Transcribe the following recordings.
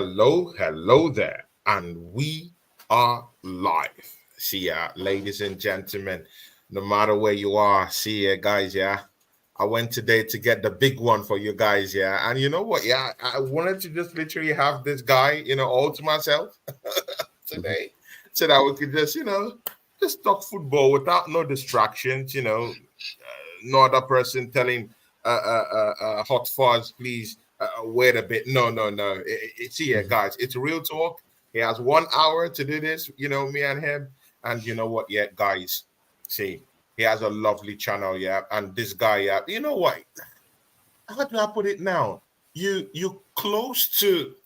Hello there, and we are live. See ya, ladies and gentlemen, no matter where you are, see ya, guys, yeah. I went today to get the big one for you guys, yeah. And you know what, yeah, I wanted to just literally have this guy, all to myself Mhm. today so that we could just, just talk football without no distractions, no other person telling Hot Fuzz, please wait a bit. No. It's here, Mhm. guys. It's real talk. He has 1 hour to do this, me and him. And you know what, yeah, guys, see, he has a lovely channel, yeah. And this guy, yeah, you know what? How do I put it now? You close to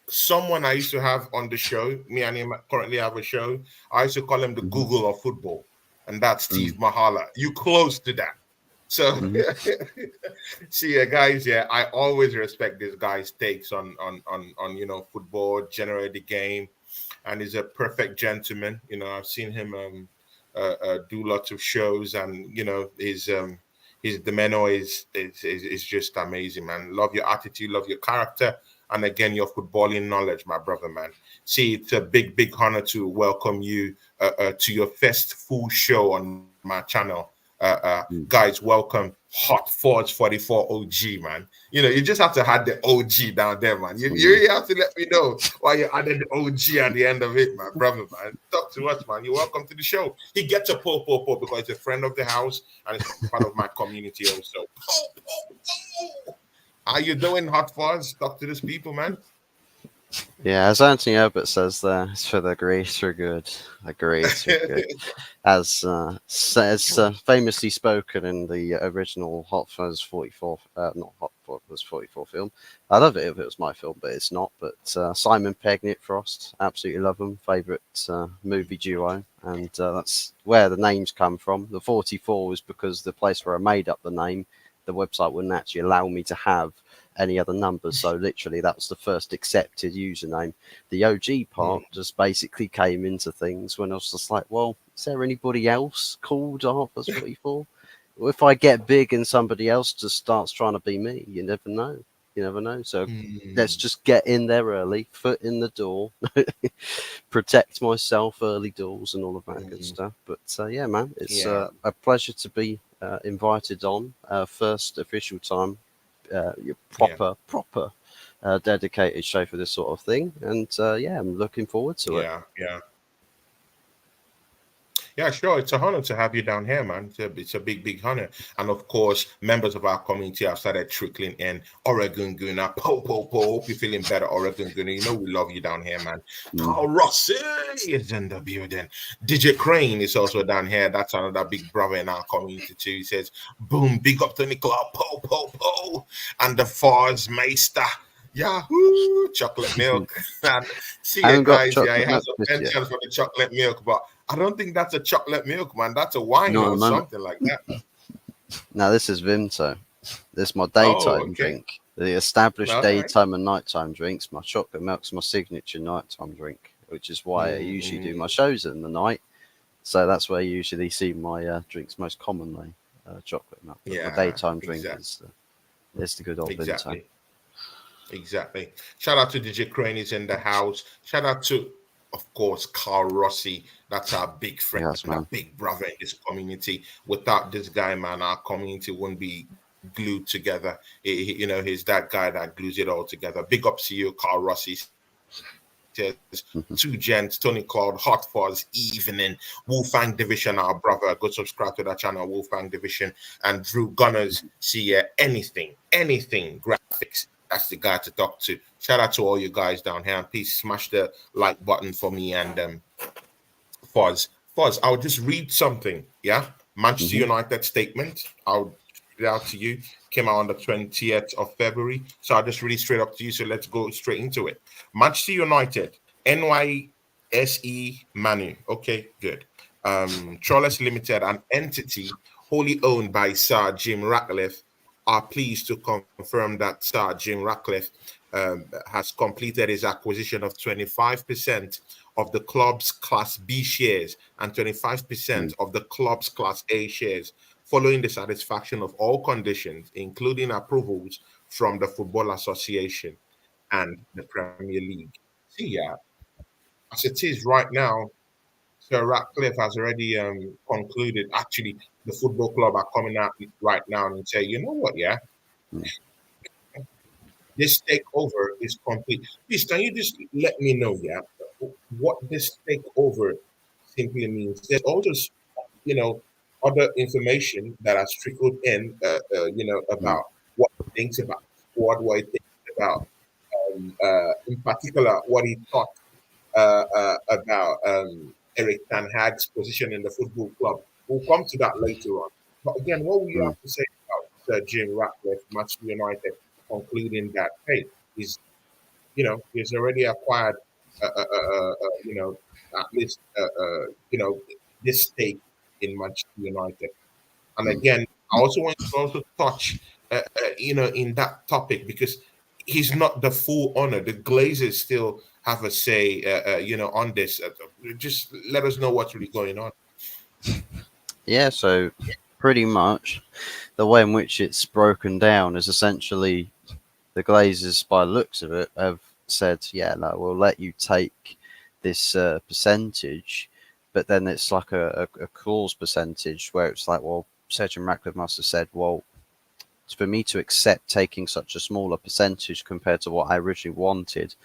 someone I used to have on the show. Me and him currently have a show. I used to call him the Mhm. Google of football, and that's Steve Mm. Mahala. You close to that. So, Mhm. see, yeah, guys, yeah, I always respect this guy's takes on football, generally the game, and he's a perfect gentleman. I've seen him do lots of shows, and his demeanor is just amazing, man. Love your attitude, love your character, and again your footballing knowledge, my brother, man. See, it's a big honor to welcome you to your first full show on my channel. Mm. Guys, welcome Hot Forge 44 OG, man. You just have to have the OG down there, man. You Mm. really have to let me know why you added the OG at the end of it, my brother, man. Talk to us, man. You're welcome to the show. He gets a po because he's a friend of the house and it's part of my community also. How you doing, Hot Fuzz? Talk to these people, man. Yeah, as Anthony Herbert says there, it's for the greater good. The greater good. As says famously spoken in the original Hot Fuzz 44, not Hot Fuzz 44 film. I love it if it was my film, but it's not. But Simon Pegg, Nick Frost, absolutely love them. Favourite movie duo. And that's where the names come from. The 44 was because the place where I made up the name, the website wouldn't actually allow me to have any other numbers. So literally, that was the first accepted username. The OG part just basically came into things when I was just like, well, is there anybody else called Harper's 44? Well, if I get big and somebody else just starts trying to be me, you never know. You never know. So let's Mm, just get in there early, foot in the door, protect myself, early doors, and all of that good mm, stuff. But yeah, man, it's yeah, a pleasure to be invited on. First official time, your yeah, proper dedicated show for this sort of thing. And yeah, I'm looking forward to it. yeah. Yeah, sure. It's a honor to have you down here, man. It's a big honor. And of course, members of our community have started trickling in. Oregon Guna, po. Hope you're feeling better, Oregon Guna. We love you down here, man. Mm. Carl Rossi is in the building. DJ Crane is also down here. That's another big brother in our community too. He says, boom, big up to Nicola, po. And the Fars Meister. Yahoo! Chocolate milk. And see I you haven't got guys. Yeah, he chocolate has milk a just yet. penchant for the chocolate milk, but I don't think that's a chocolate milk, man. That's a wine Not at or the moment. something like that. Now this is Vimto. This is my Oh, daytime okay. drink. The established All right. daytime and nighttime drinks. My chocolate milk's my signature nighttime drink, which is why I usually do Mm. my shows in the night. So that's where you usually see my drinks most commonly, chocolate milk. But my Yeah, daytime drink exactly. is the good old Vimto. Exactly. Exactly. Shout out to DJ Crane is in the house. Shout out to, of course, Carl Rossi. That's our big friend, Yes, our man. big brother in this community. Without this guy, man, our community wouldn't be glued together. He's that guy that glues it all together. Big ups to you, Carl Rossi. Says two gents, Tony Cloud, Hot Fuzz, Evening, Wolfang Division, our brother. Go subscribe to that channel, Wolfang Division, and Drew Gunners. See anything graphics. That's the guy to talk to. Shout out to all you guys down here, and please smash the like button for me and Fuzz. Fuzz, I'll just read something. Yeah, Manchester Hmm. United statement. I'll read it out to you. Came out on the 20th of February. So I'll just read it straight up to you. So let's go straight into it. Manchester United, NYSE Manu. Okay, good. Trollers Limited, an entity wholly owned by Sir Jim Ratcliffe, are pleased to confirm that Sir Jim Ratcliffe has completed his acquisition of 25% of the club's Class B shares and 25% of the club's Class A shares, following the satisfaction of all conditions, including approvals from the Football Association. and the Premier League. See, yeah, as it is right now, Sir Ratcliffe has already concluded. Actually, the football club are coming out right now and say, you know what, yeah, Mm, this takeover is complete. Please, can you just let me know, yeah, what this takeover simply means? There's also, other information that has trickled in, mm, about what he thinks about the squad, what he thinks about, in particular, what he thought about Eric Ten Hag's position in the football club. We'll come to that later on. But again, what will you mm, have to say about Sir Jim Ratcliffe, Manchester United, concluding that, hey, he's already acquired, at least, this stake in Manchester United. And mm. again, I also want to also touch, in that topic because he's not the full owner. The Glazers still have a say, on this. Just let us know what's really going on. Yeah, so pretty much the way in which it's broken down is essentially the Glazers, by the looks of it, have said, yeah, no, we'll let you take this percentage, but then it's like a clause percentage where it's like, well, Sergeant Ratcliffe must have said, well, for me to accept taking such a smaller percentage compared to what I originally wanted,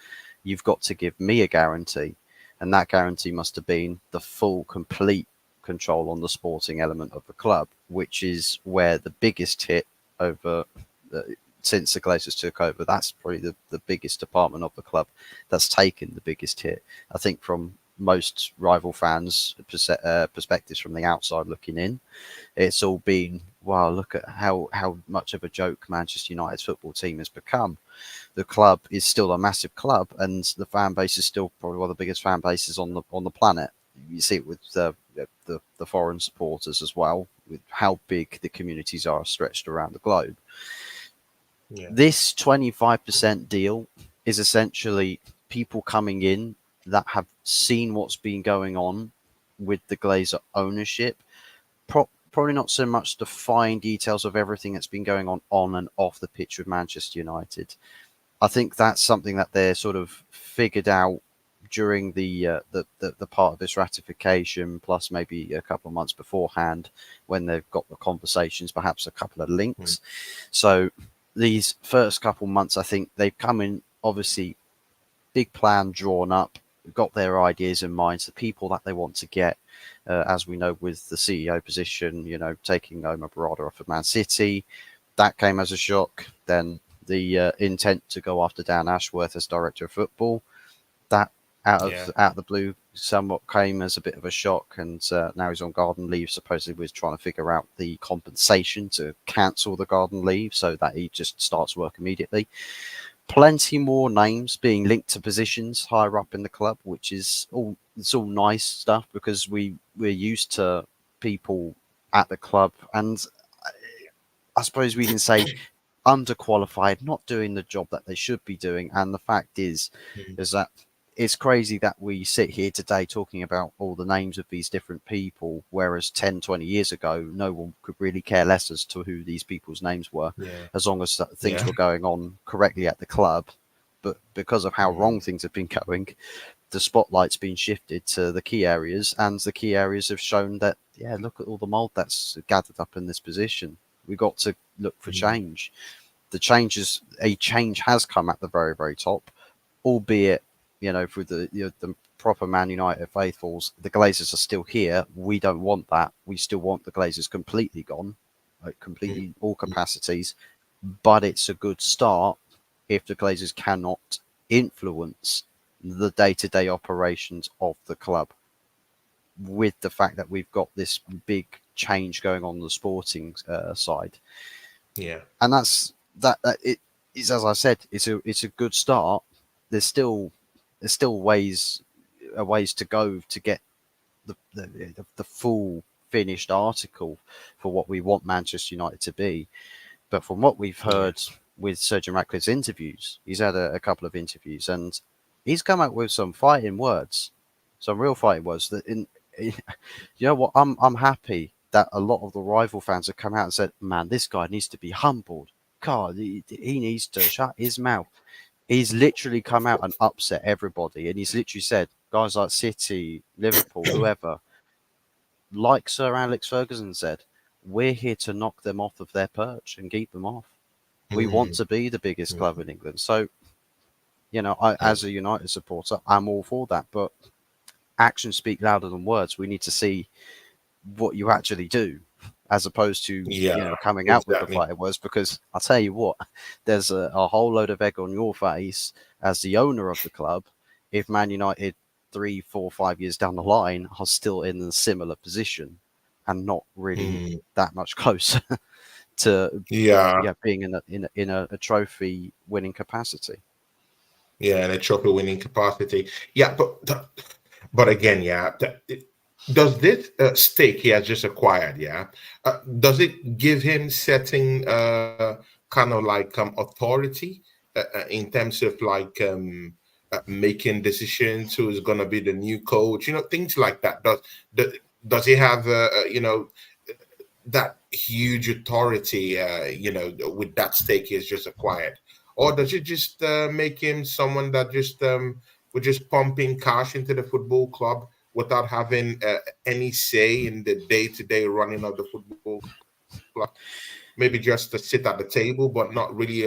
you've got to give me a guarantee. And that guarantee must have been the full, complete control on the sporting element of the club, which is where the biggest hit over since the Glazers took over. That's probably the biggest department of the club that's taken the biggest hit. I think from most rival fans' perspectives from the outside looking in, it's all been, wow, look at how much of a joke Manchester United's football team has become. The club is still a massive club, and the fan base is still probably one of the biggest fan bases on the planet. You see it with the foreign supporters as well, with how big the communities are stretched around the globe. Yeah, This 25% deal is essentially people coming in that have seen what's been going on with the Glazer ownership. Probably not so much the fine details of everything that's been going on and off the pitch with Manchester United. I think that's something that they're sort of figured out during the part of this ratification, plus maybe a couple of months beforehand when they've got the conversations, perhaps a couple of mm, links. So these first couple months, I think they've come in obviously big plan drawn up, got their ideas in mind, the people that they want to get. As we know, with the CEO position, taking Omar Barada off of Man City, that came as a shock. Then the intent to go after Dan Ashworth as director of football, that yeah, out of the blue somewhat came as a bit of a shock. And now he's on garden leave. Supposedly, was trying to figure out the compensation to cancel the garden leave so that he just starts work immediately. Plenty more names being linked to positions higher up in the club, which is all nice stuff because we're used to people at the club, and I suppose we can say underqualified, not doing the job that they should be doing. And the fact mm, is that it's crazy that we sit here today talking about all the names of these different people, whereas 10, 20 years ago, no one could really care less as to who these people's names were, yeah, as long as things yeah, were going on correctly at the club. But because of how wrong mm, things have been going, the spotlight's been shifted to the key areas, and the key areas have shown that, yeah, look at all the mold that's gathered up in this position. We've got to look for mm, change. A change has come at the very, very top, albeit, for the proper Man United faithfuls, the Glazers are still here. We don't want that. We still want the Glazers completely gone, like mm, completely all mm, capacities. But it's a good start if the Glazers cannot influence the day-to-day operations of the club, with the fact that we've got this big change going on the sporting side. yeah, And that it is, as I said, it's a good start. There's still ways to go to get the full finished article for what we want Manchester United to be. But from what we've yeah, heard with Sergeant Ratcliffe's interviews, he's had a couple of interviews, and he's come up with some fighting words, some real fighting words. That you know what? I'm happy that a lot of the rival fans have come out and said, "Man, this guy needs to be humbled. God, he needs to shut his mouth." He's literally come out and upset everybody, and he's literally said, guys like City, Liverpool, whoever, like Sir Alex Ferguson said, we're here to knock them off of their perch and keep them off. We want Mm, to be the biggest club mm, in England. So, I, mm. as a United supporter, I'm all for that. But actions speak louder than words. We need to see what you actually do, as opposed to Yeah, coming out with the exactly. fighting words. Because I'll tell you what, there's a whole load of egg on your face as the owner of the club if Man United 3, 4, 5 years down the line are still in a similar position and not really Mm, that much closer to yeah, being in a trophy winning capacity. yeah, and a trophy winning capacity. Yeah, but again, yeah, does this stake he has just acquired, yeah, does it give him certain kind of like authority in terms of like making decisions? Who's going to be the new coach? Things like that. Does, does he have that huge authority, with that stake he's just acquired? Or does it just make him someone that just would just pumping cash into the football club without having any say in the day-to-day running of the football club? Maybe just to sit at the table, but not really,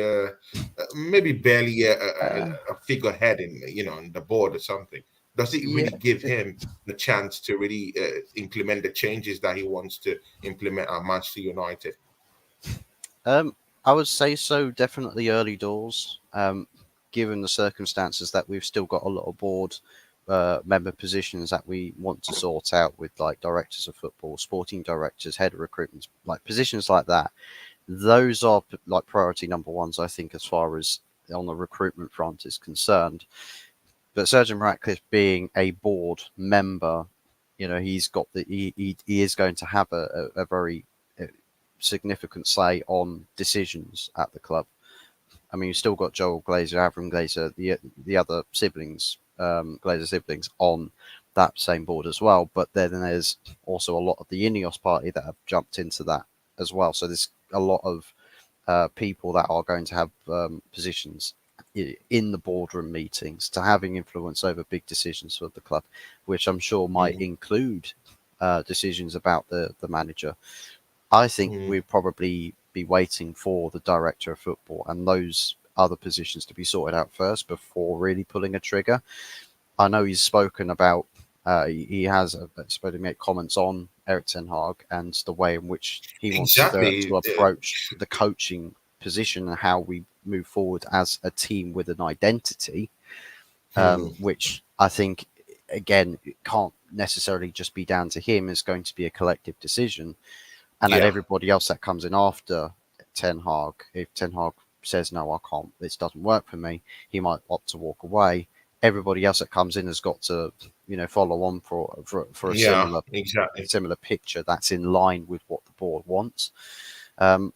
maybe barely Uh, a figurehead in, on the board or something. Does it yeah, really give him the chance to really implement the changes that he wants to implement at Manchester United? um, I would say so. Definitely early doors. Given the circumstances that we've still got a lot of board member positions that we want to sort out with like directors of football, sporting directors, head of recruitment, like positions like that. Those are like priority number ones, I think, as far as on the recruitment front is concerned. But Sergeant Ratcliffe being a board member, he's got he is going to have a very significant say on decisions at the club. I mean, you've still got Joel Glazer, Avram Glazer, the other siblings, Glazer siblings, on that same board as well. But then there's also a lot of the Ineos party that have jumped into that as well. So there's a lot of people that are going to have positions in the boardroom meetings to having influence over big decisions for the club, which I'm sure might Mm, include decisions about the manager. I think mm, we'd probably be waiting for the director of football and those other positions to be sorted out first before really pulling a trigger. I know he's spoken about, he has spoken to make comments on Eric Ten Hag and the way in which he wants to exactly. approach the coaching position and how we move forward as a team with an identity, Hmm, which I think, again, it can't necessarily just be down to him. It's going to be a collective decision and that yeah, everybody else that comes in after Ten Hag, if Ten Hag says no, I can't, this doesn't work for me, he might opt to walk away. Everybody else that comes in has got to, follow on for a yeah, similar exactly. picture that's in line with what the board wants. Um,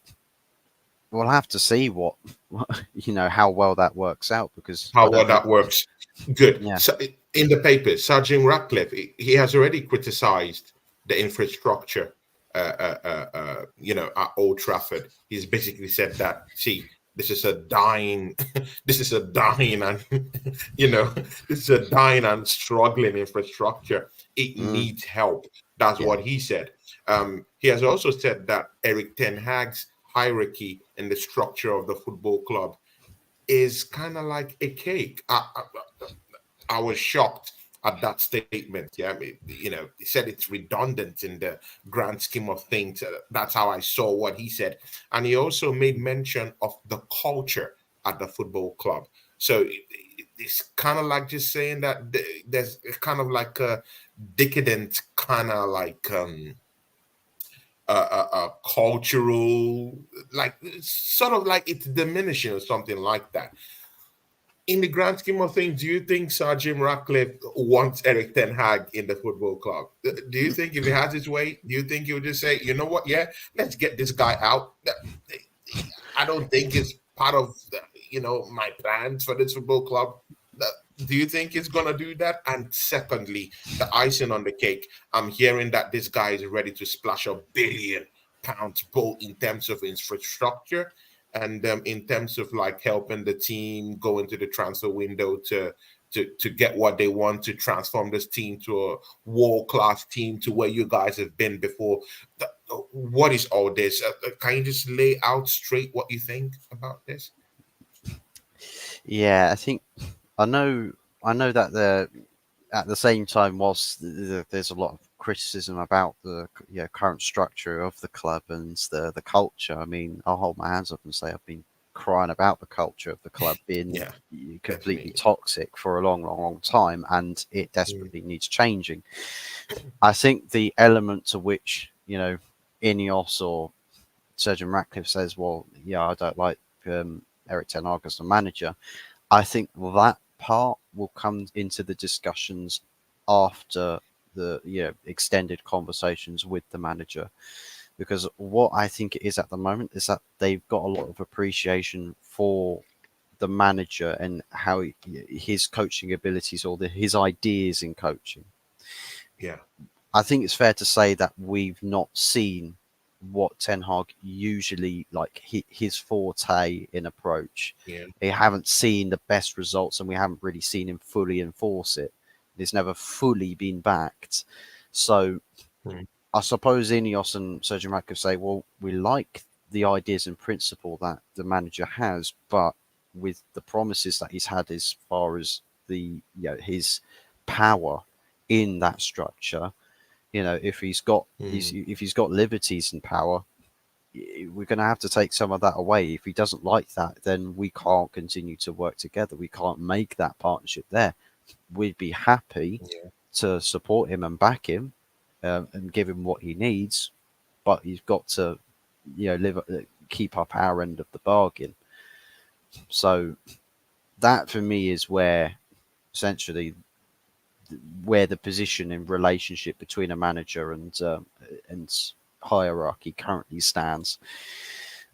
we'll have to see how well that works out because I How well don't think, that works. Good. yeah, So in the papers, Sergeant Ratcliffe, he has already criticized the infrastructure, at Old Trafford. He's basically said that, see, this is a dying, this is a dying and, this is a dying and struggling infrastructure. It mm, needs help. That's yeah, what he said. He has also said that Eric Ten Hag's hierarchy in the structure of the football club is kind of like a cake. I was shocked at that statement. Yeah, I mean, he said it's redundant in the grand scheme of things. That's how I saw what he said, and he also made mention of the culture at the football club. So it's kind of like just saying that there's kind of like a decadent kind of like cultural, like sort of like it's diminishing or something like that. In the grand scheme of things, do you think Sir Jim Ratcliffe wants Eric Ten Hag in the football club? Do you think if he has his way, do you think he would just say, you know what, yeah, let's get this guy out? I don't think it's part of my plans for this football club. Do you think he's gonna do that? And secondly, the icing on the cake, I'm hearing that this guy is ready to splash £1 billion both in terms of infrastructure and in terms of like helping the team go into the transfer window to get what they want, to transform this team to a world class team to where you guys have been before. What is all this? Can you just lay out straight what you think about this? Yeah, I think I know. I know that at the same time, whilst there's a lot of criticism about the current structure of the club and the culture, I mean, I'll hold my hands up and say I've been crying about the culture of the club being Yeah, completely definitely. toxic for a long, long, long time, and it Mm, desperately needs changing. I think the element to which Ineos or Sergeant Ratcliffe says, "Well, yeah, I don't like Eric Ten Hag as the manager." I think that part will come into the discussions after the extended conversations with the manager, because what I think it is at the moment is that they've got a lot of appreciation for the manager and how his coaching abilities or his ideas in coaching. yeah, I think it's fair to say that we've not seen what Ten Hag usually like his forte in approach. yeah. We haven't seen the best results, and we haven't really seen him fully enforce it. It's never fully been backed. So Mm, I suppose Ineos and Sergio Ratcliffe say, well, we like the ideas and principle that the manager has, but with the promises that he's had as far as the his power in that structure, if mm, if he's got liberties and power, we're going to have to take some of that away. If he doesn't like that, then we can't continue to work together. We can't make that partnership there. We'd be happy yeah, to support him and back him, and give him what he needs, but he's got to, keep up our end of the bargain. So that for me is where essentially where the position in relationship between a manager and hierarchy currently stands.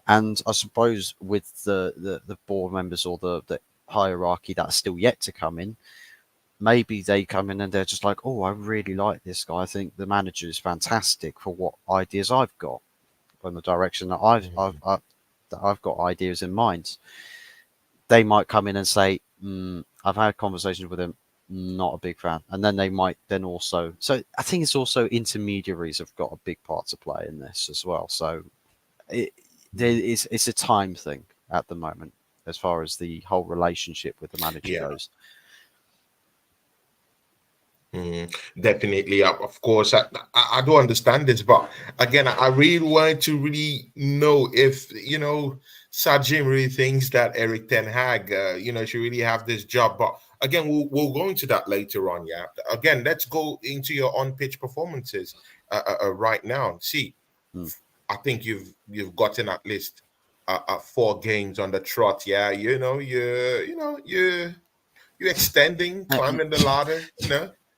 And I suppose with the board members or the hierarchy that's still yet to come in, maybe they come in and they're just like, oh, I really like this guy. I think the manager is fantastic for what ideas I've got and the direction that mm, that I've got ideas in mind. They might come in and say, I've had conversations with him, not a big fan. And then they might then also, so I think it's also intermediaries have got a big part to play in this as well. So it, mm. it's a time thing at the moment as far as the whole relationship with the manager Yeah. goes. Mm, definitely, of course, I do understand this, but again, I really wanted to really know if Sir Jim really thinks that Eric Ten Hag, should really have this job. But again, we'll go into that later on. Yeah. Again, let's go into your on pitch performances right now. See, Mm. I think you've gotten at least 4 games on the trot. Yeah, you're extending, Uh, climbing the ladder.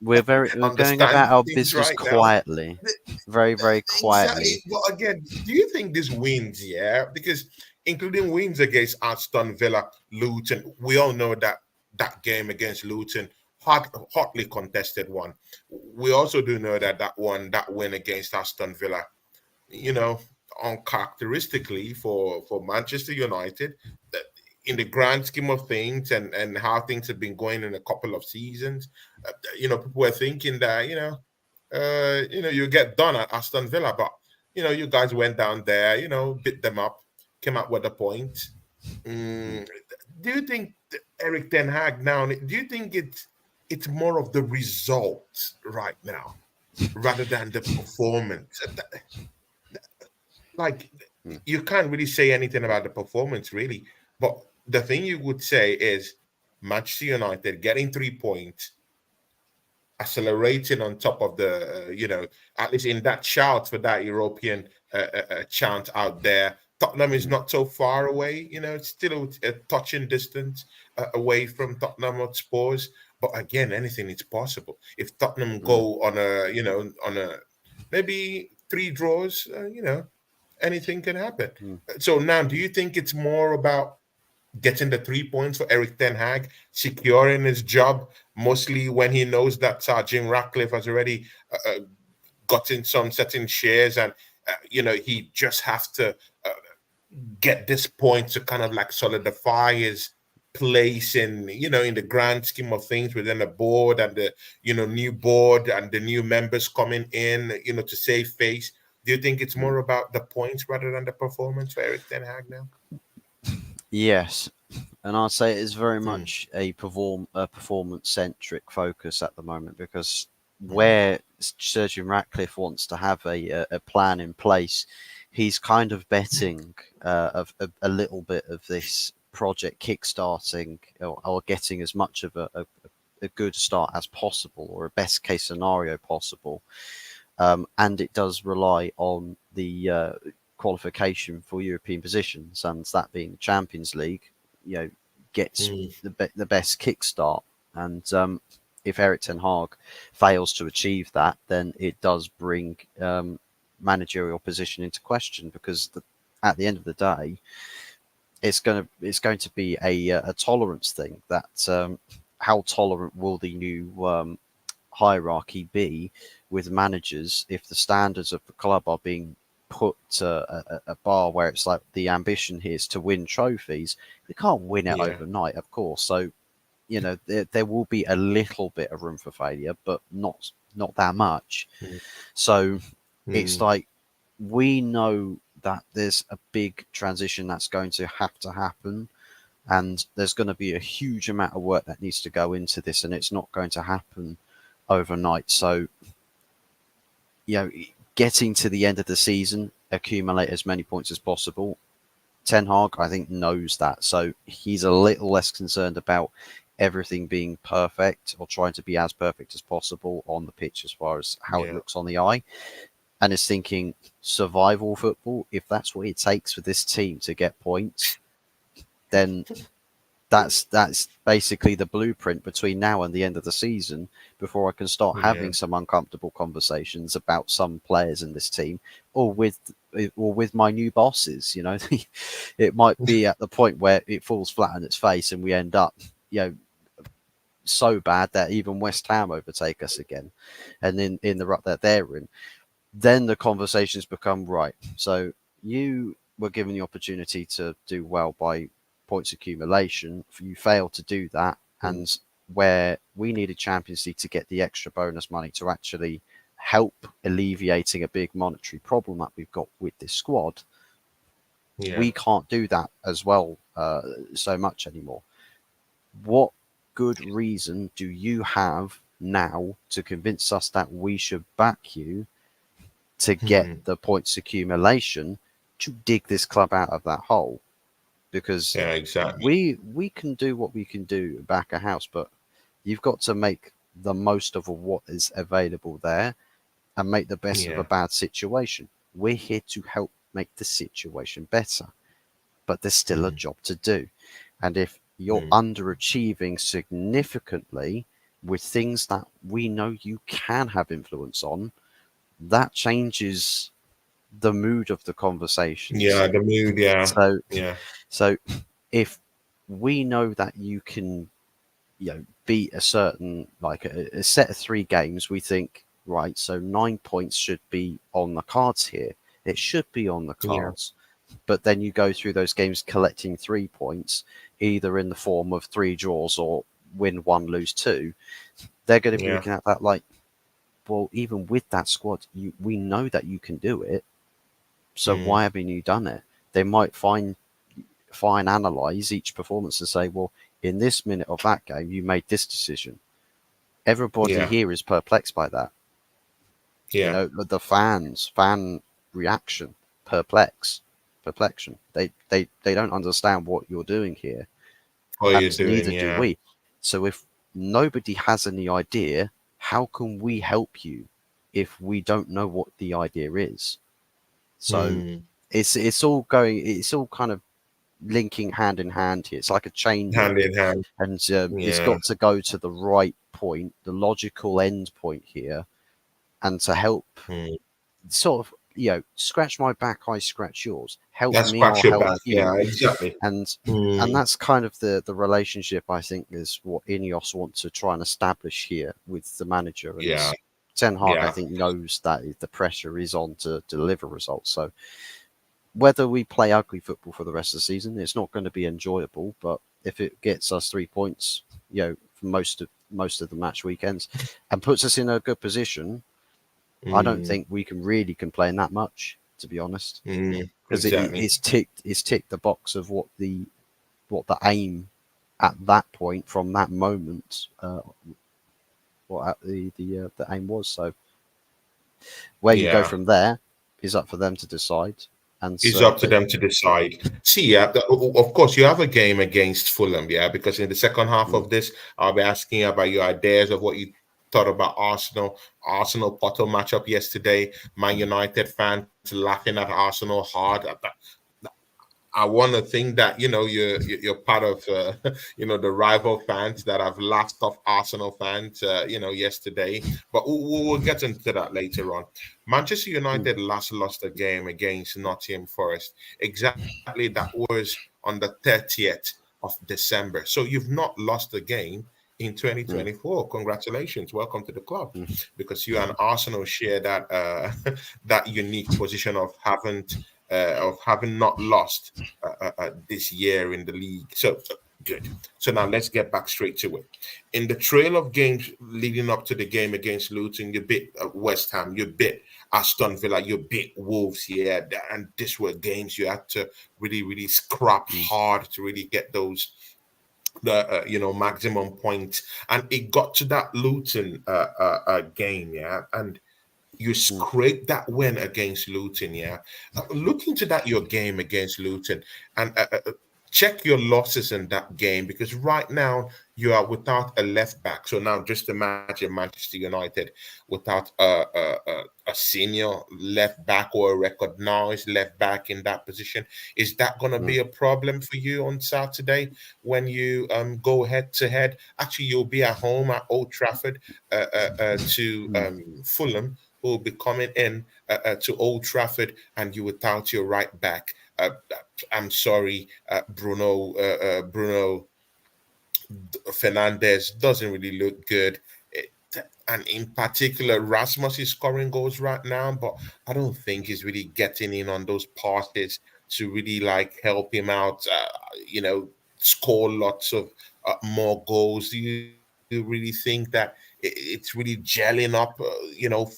we're going Understand about our things business right now. quietly, very, very Exactly. quietly. But again, do you think this wins? Yeah, because including wins against Aston Villa, Luton, we all know that that game against Luton, hotly contested one. We also do know that that win against Aston Villa, you know, uncharacteristically for Manchester United, that in the grand scheme of things and how things have been going in a couple of seasons, people were thinking that you get done at Aston Villa, but you guys went down there, bit them up, came out with a point. Mm. Mm, do you think Eric Ten Hag now? Do you think it's more of the result right now rather than the performance? Like Mm. you can't really say anything about the performance, really. But the thing you would say is Manchester United getting 3 points, accelerating on top of the, at least in that shout for that European chant out there. Tottenham is Mm. not so far away, it's still a touching distance away from Tottenham Hotspurs. But again, anything is possible. If Tottenham Mm. go on a maybe 3 draws, anything can happen. Mm. So now, do you think it's more about getting the 3 points for Eric Ten Hag, securing his job, mostly when he knows that Jim Ratcliffe has already gotten some certain shares, and he just has to get this point to kind of like solidify his place in, in the grand scheme of things within the board and the, new board and the new members coming in, to save face? Do you think it's more about the points rather than the performance for Eric Ten Hag now? Yes, and I'd say it is very Mm, much a performance centric focus at the moment, because mm, where Sir Jim Ratcliffe wants to have a plan in place, he's kind of betting of a little bit of this project kickstarting, or getting as much of a good start as possible, or a best case scenario possible. And it does rely on the qualification for European positions, and that being the Champions League, gets mm. the best kickstart. And if Eric Ten Hag fails to achieve that, then it does bring managerial position into question, because at the end of the day, it's going to be a tolerance thing. That how tolerant will the new hierarchy be with managers if the standards of the club are being put to a bar where it's like the ambition here is to win trophies? We can't win it Yeah. overnight, of course. So there will be a little bit of room for failure, but not that much. Mm, So it's mm. like, we know that there's a big transition that's going to have to happen, and there's going to be a huge amount of work that needs to go into this, and it's not going to happen overnight. So, you know, getting to the end of the season, accumulate as many points as possible. Ten Hag, I think, knows that, so he's a little less concerned about everything being perfect, or trying to be as perfect as possible on the pitch as far as how it Yeah. looks on the eye, and is thinking survival football. If that's what it takes for this team to get points, then that's basically the blueprint between now and the end of the season, before I can start Yeah. having some uncomfortable conversations about some players in this team, or with my new bosses. It might be at the point where it falls flat on its face, and we end up, you know, so bad that even West Ham overtake us again, and in the rut that they're in, then the conversations become right. So you were given the opportunity to do well by points accumulation. You failed to do that, Mm, and where we needed Champions League to get the extra bonus money to actually help alleviating a big monetary problem that we've got with this squad, yeah. we can't do that as well so much anymore. What good reason do you have now to convince us that we should back you to get Mm, the points accumulation to dig this club out of that hole? Because yeah, exactly. we can do what we can do back a house, but you've got to make the most of what is available there, and make the best of a Yeah. bad situation. We're here to help make the situation better, but there's still a Mm, job to do. And if you're mm. underachieving significantly with things that we know you can have influence on, that changes the mood of the conversations. Yeah, the mood, yeah. So, Yeah. so if we know that you can, beat a certain, like a set of 3 games, we think, right, so 9 points should be on the cards here. It should be on the Yeah. cards. But then you go through those games collecting 3 points, either in the form of 3 draws or win one, lose two. They're going to be Yeah. looking at that like, well, even with that squad, we know that you can do it. So Mm, why haven't you done it? They might analyze each performance and say, well, in this minute of that game, you made this decision. Everybody yeah. here is perplexed by that. Yeah. The fan reaction, perplexion. They don't understand what you're doing here, What you're and doing, neither do yeah. we. So if nobody has any idea, how can we help you if we don't know what the idea is? So Mm. it's all kind of linking hand in hand here. It's like a chain Hand link, in hand. and it's Yeah. got to go to the right point, the logical end point here, and to help Mm. sort of, scratch my back, I scratch yours. Help That's me, scratch I'll your help back. you. Yeah, exactly. And Mm. that's kind of the relationship, I think, is what Ineos want to try and establish here with the manager. And Yeah. Ten Hag, I Yeah. think, knows that the pressure is on to deliver results. So whether we play ugly football for the rest of the season, it's not going to be enjoyable. But if it gets us 3 points, for most of the match weekends, and puts us in a good position, I don't think we can really complain that much, to be honest, because Exactly. it's ticked the box of what the aim at that point from that moment, what the aim was. So where you go Yeah. from there is up for them to decide. And It's so, up to them to decide. See, yeah, of course, you have a game against Fulham, yeah, because in the second half mm, of this, I'll be asking you about your ideas of what you thought about Arsenal. Arsenal Porto matchup yesterday. Man United fans laughing at Arsenal hard. I want to think that you're part of the rival fans that have laughed off Arsenal fans yesterday, but we'll get into that later on. Manchester mm, United last lost a game against Nottingham Forest. Exactly, that was on the 30th of December. So you've not lost a game in mm, 2024. Congratulations, welcome to the club, mm, because you and Arsenal share that that unique position of having not lost this year in the league. So good. So now let's get back straight to it. In the trail of games leading up to the game against Luton, you bit West Ham, you bit Aston Villa, you bit Wolves. Yeah, and these were games you had to really, really scrap mm, hard to really get those the maximum points. And it got to that Luton game, yeah, and you mm, scrape that win against Luton, yeah. Look into that your game against Luton and check your losses in that game, because right now you are without a left back. So now just imagine Manchester United without a senior left back or a recognized left back in that position. Is that going to mm, be a problem for you on Saturday when you go head to head? Actually, you'll be at home at Old Trafford to mm. Fulham, who will be coming in to Old Trafford, and you without your right back. I'm sorry, Bruno Fernandez doesn't really look good. It- and in particular, Rasmus is scoring goals right now, but I don't think he's really getting in on those passes to really like help him out. Score lots of more goals. Do you really think that it's really gelling up,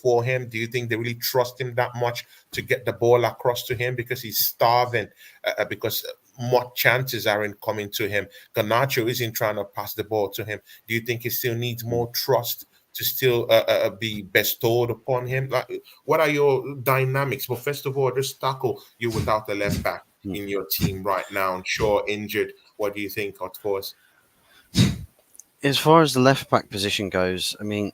for him? Do you think they really trust him that much to get the ball across to him, because he's starving? Because more chances aren't coming to him. Garnacho isn't trying to pass the ball to him. Do you think he still needs more trust to still be bestowed upon him? Like, what are your dynamics? Well, first of all, just tackle you without the left back Mm. in your team right now, and Shaw injured. What do you think, of course? As far as the left back position goes, I mean,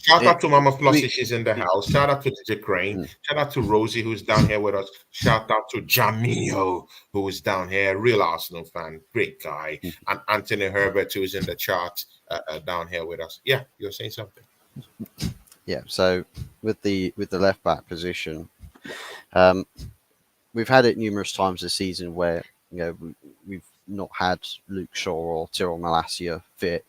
Shout it, out to Mama Flossie, we, she's in the it, house. Shout out to DJ Crane. mm, Shout out to Rosie, who's down here with us. Shout out to Jamio, who is down here, real Arsenal fan, great guy. mm, And Anthony Herbert, who is in the chat down here with us. Yeah, you're saying something. yeah. So with the left back position, um, we've had it numerous times this season where we've not had Luke Shaw or Tyrell Malacia fit.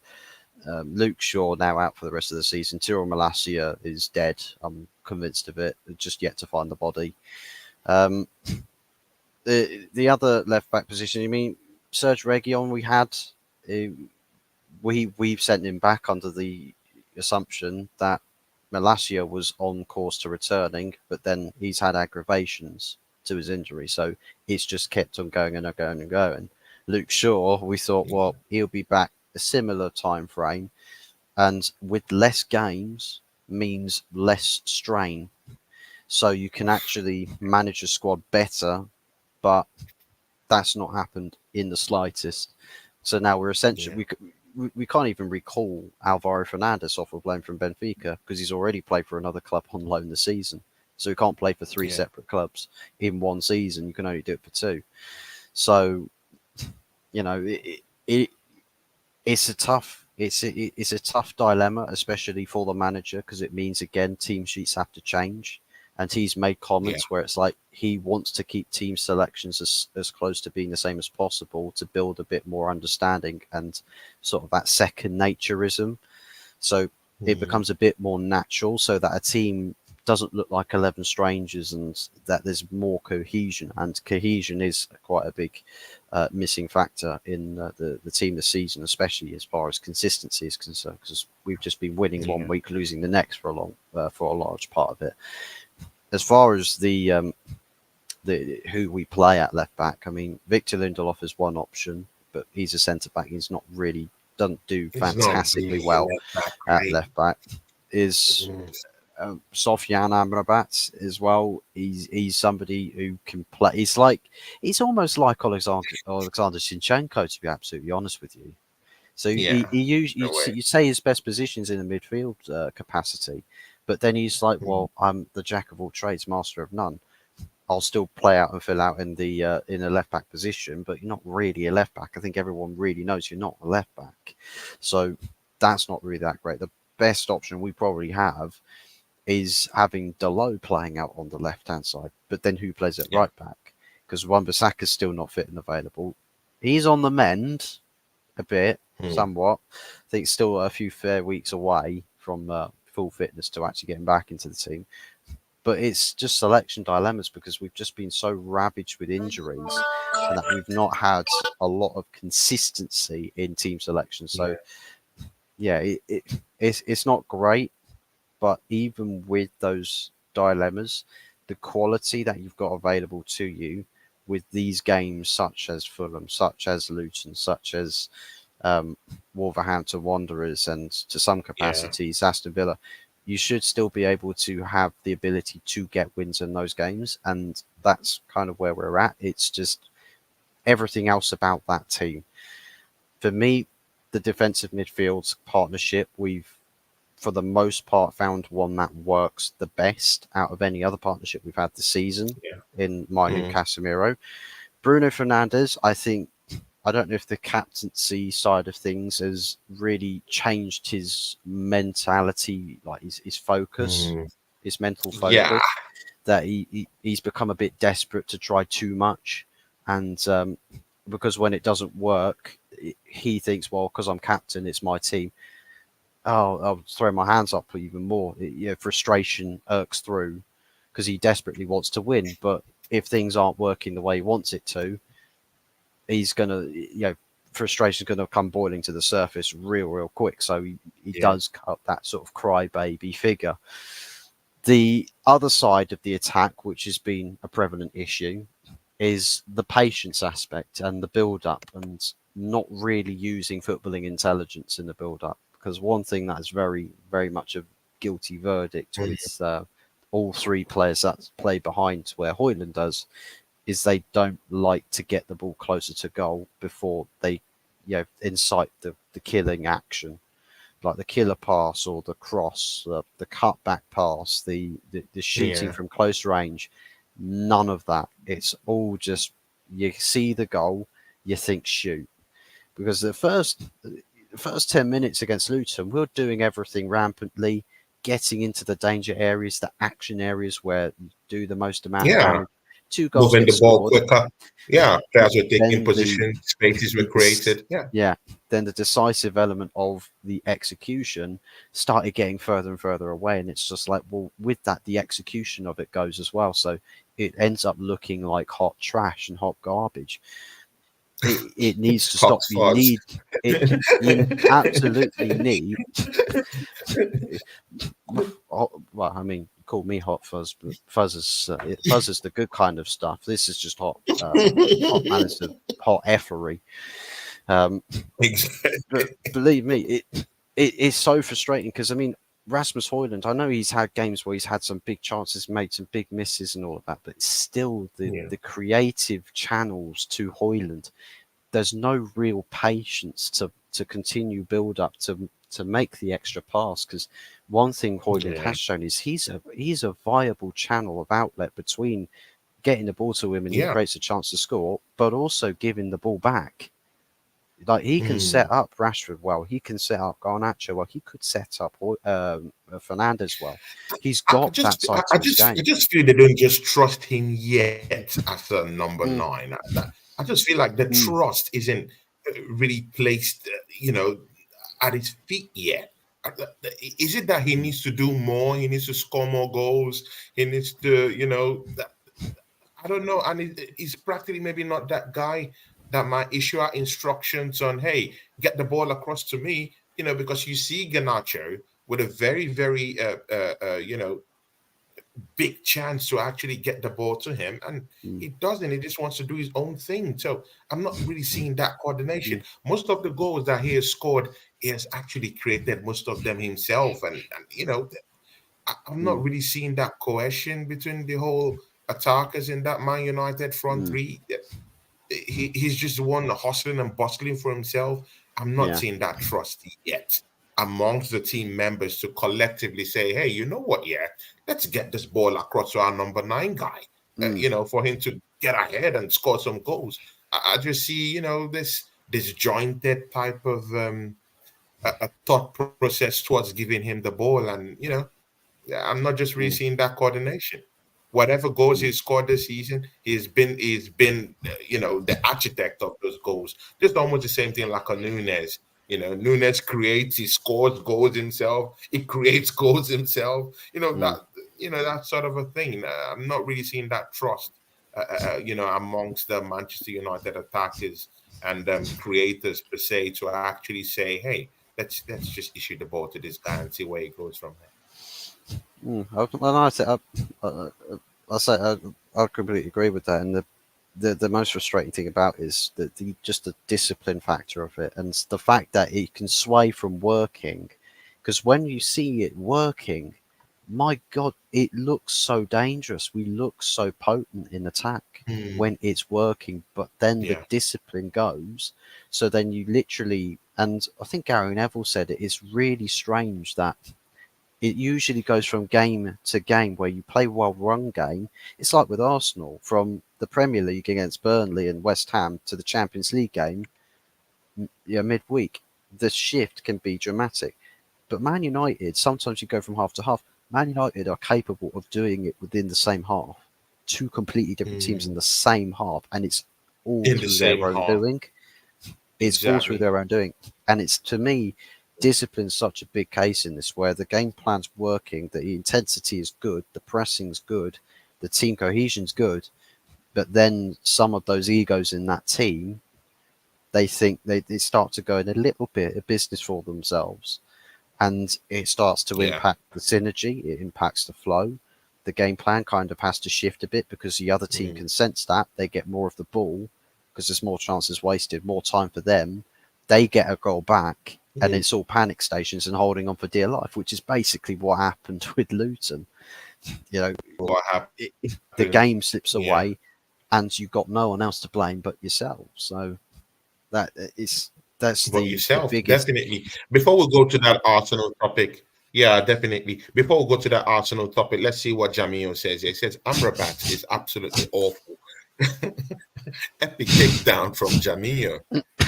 Luke Shaw now out for the rest of the season. Tyrell Malacia is dead. I'm convinced of it. Just yet to find the body. Um, the other left back position. You mean Serge Reguilon? We had. We've sent him back under the assumption that Malacia was on course to returning, but then he's had aggravations to his injury, so it's just kept on going and going and going. Luke Shaw, we thought, well, he'll be back a similar time frame, and with less games means less strain, so you can actually manage a squad better, but that's not happened in the slightest. So now we're essentially Yeah, we can't even recall Alvaro Fernandez off of loan from Benfica because he's already played for another club on loan this season. So he can't play for three yeah, separate clubs in one season. You can only do it for two. So it it's a tough dilemma, especially for the manager, because it means again team sheets have to change, and he's made yeah. comments where it's like he wants to keep team selections as close to being the same as possible to build a bit more understanding and sort of that second naturism. So it Mhm. becomes a bit more natural, so that a team doesn't look like 11 strangers, and that there's more cohesion. And cohesion is quite a big missing factor in the team this season, especially as far as consistency is concerned, because we've just been winning one week, losing the next for a large part of it. As far as the who we play at left back, I mean, Victor Lindelof is one option, but he's a centre back. He's not really doesn't do fantastically well at left back. Is Sofyan Amrabat as well. He's somebody who can play. He's almost like Alexander Zinchenko, to be absolutely honest with you. So you say his best positions in the midfield capacity, but then he's like, well, I'm the jack of all trades, master of none. I'll still play out and fill out in a left back position, but you're not really a left back. I think everyone really knows you're not a left back, so that's not really that great. The best option we probably have is having Dalot playing out on the left hand side, but then who plays at right back? Because Wan-Bissaka's still not fit and available. He's on the mend a bit, somewhat. I think still a few fair weeks away from full fitness to actually getting back into the team. But it's just selection dilemmas because we've just been so ravaged with injuries and that we've not had a lot of consistency in team selection. So, it's not great. But even with those dilemmas, the quality that you've got available to you with these games, such as Fulham, such as Luton, such as Wolverhampton Wanderers, and to some capacities Aston Villa, you should still be able to have the ability to get wins in those games. And that's kind of where we're at. It's just everything else about that team. For me, the defensive midfield partnership, we've, for the most part, found one that works the best out of any other partnership we've had this season in Manu Casemiro. Bruno Fernandes, I don't know if the captaincy side of things has really changed his mentality, like his focus, his mental focus, that he's become a bit desperate to try too much. And because when it doesn't work, he thinks, well, because I'm captain, it's my team. I'll throw my hands up even more. Frustration irks through because he desperately wants to win. But if things aren't working the way he wants it to, he's going to, frustration's going to come boiling to the surface real quick. So he does cut that sort of crybaby figure. The other side of the attack, which has been a prevalent issue, is the patience aspect and the build-up and not really using footballing intelligence in the build-up. Because one thing that is very, very much a guilty verdict with all three players that play behind where Højlund does is they don't like to get the ball closer to goal before they incite the killing action, like the killer pass or the cross, the cutback pass, the shooting from close range. None of that. It's all just you see the goal, you think shoot. Because the first 10 minutes against Luton, we're doing everything rampantly, getting into the danger areas, the action areas where you do the most amount of damage. 2 goals moving the ball scored. quicker. Players were taking position, spaces were created. Then the decisive element of the execution started getting further and further away, and it's just like, well, with that, the execution of it goes as well. So it ends up looking like hot trash and hot garbage. It needs to stop. You absolutely need. Well, I mean, call me hot fuzz, but fuzz is the good kind of stuff. This is just hot managed hot effery. But believe me, it's so frustrating because I mean, Rasmus Højlund, I know he's had games where he's had some big chances, made some big misses and all of that, but still the creative channels to Højlund, there's no real patience to continue build up to make the extra pass. Because one thing Højlund has shown is he's a viable channel of outlet between getting the ball to him and he creates a chance to score, but also giving the ball back. Like he can set up Rashford well, he can set up Garnacho well, he could set up Fernandes well. He's got that side to his game. I just feel they don't just trust him yet as a number 9. I just feel like the trust isn't really placed, at his feet yet. Is it that he needs to do more? He needs to score more goals. He needs to, I don't know. And he's practically maybe not that guy that might issue out instructions on, hey, get the ball across to me, because you see Ganacho with a very, very, big chance to actually get the ball to him, and mm, he doesn't. He just wants to do his own thing. So I'm not really seeing that coordination. mm, Most of the goals that he has scored, he has actually created most of them himself, and I'm not mm, really seeing that cohesion between the whole attackers in that Man United front mm, three. He's just the one hustling and bustling for himself. I'm not yeah. seeing that trust yet amongst the team members to collectively say, hey, you know what? Yeah, let's get this ball across to our number 9 guy, Mm, for him to get ahead and score some goals. I just see, this disjointed type of a thought process towards giving him the ball. And, yeah, I'm not just really mm, seeing that coordination. Whatever goals mm, he scored this season, he's been the architect of those goals. Just almost the same thing like a Nunes. Nunes creates, he scores goals himself, he creates goals himself. mm, That sort of a thing. I'm not really seeing that trust, amongst the Manchester United attackers and creators per se to actually say, hey, let's just issue the ball to this guy and see where he goes from there. mm. Well, no, I say I completely agree with that. And the most frustrating thing about it is the just the discipline factor of it, and the fact that it can sway from working. Because when you see it working, my God, it looks so dangerous. We look so potent in attack Mm, when it's working, but then the yeah. discipline goes. So then you literally, and I think Gary Neville said it is really strange that it usually goes from game to game where you play well run game. It's like with Arsenal from the Premier League against Burnley and West Ham to the Champions League game, yeah, midweek. The shift can be dramatic. But Man United, sometimes you go from half to half. Man United are capable of doing it within the same half. Two completely different teams in Mm, the same half, and it's all in the through their same own half. doing. It's all through Exactly. their own doing. And it's, to me, discipline's such a big case in this, where the game plan's working, the intensity is good, the pressing's good, the team cohesion's good, but then some of those egos in that team, they think they start to go in a little bit of business for themselves, and it starts to Yeah. impact the synergy, it impacts the flow. The game plan kind of has to shift a bit because the other team Mm, can sense that they get more of the ball because there's more chances wasted, more time for them. They get a goal back, and mm. it's all panic stations and holding on for dear life, which is basically what happened with Luton. You know, What the happened? game slips Yeah. away, and you've got no one else to blame but yourself. So that is that's But the yourself, biggest. definitely. Before we go to that Arsenal topic, yeah, definitely. Before we go to that Arsenal topic, let's see what Jamio says. He says Amrabat is absolutely awful. Epic takedown from Jamio.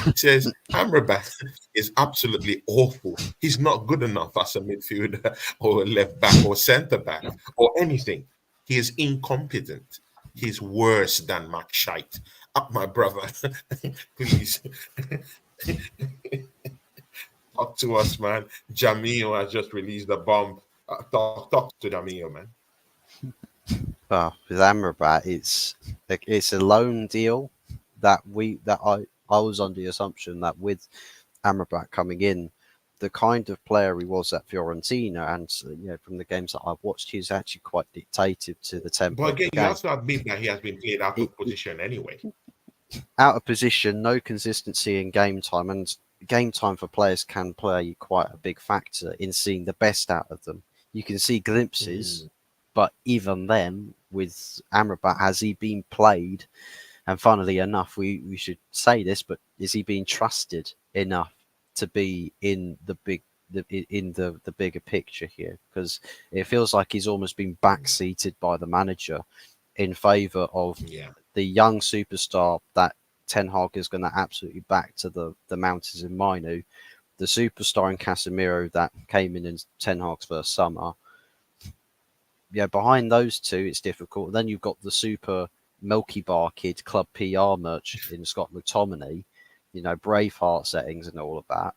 He says Amrabat is absolutely awful. He's not good enough as a midfielder or a left back or centre back or anything. He is incompetent. He's worse than Mac Shite. Up, my brother. Please talk to us, man. Jamio has just released a bomb. Talk to Jamio, man. Well, with Amrabat, it's a loan deal that I was under the assumption that with Amrabat coming in, the kind of player he was at Fiorentina, and from the games that I've watched, he's actually quite dictative to the tempo But of again, the you game. also admit that he has been played out It, of position anyway. out of position, no consistency in game time, and game time for players can play quite a big factor in seeing the best out of them. You can see glimpses, Mm, but even then, with Amrabat, has he been played? And funnily enough, we should say this, but is he being trusted enough to be in the bigger picture here? Because it feels like he's almost been backseated by the manager in favour of yeah. the young superstar that Ten Hag is going to absolutely back to the mountains in Mainu, the superstar in Casemiro that came in Ten Hag's first summer. Yeah, behind those two, it's difficult. Then you've got the super Milky Bar kid club PR merch in Scott McTominay, Braveheart settings and all of that.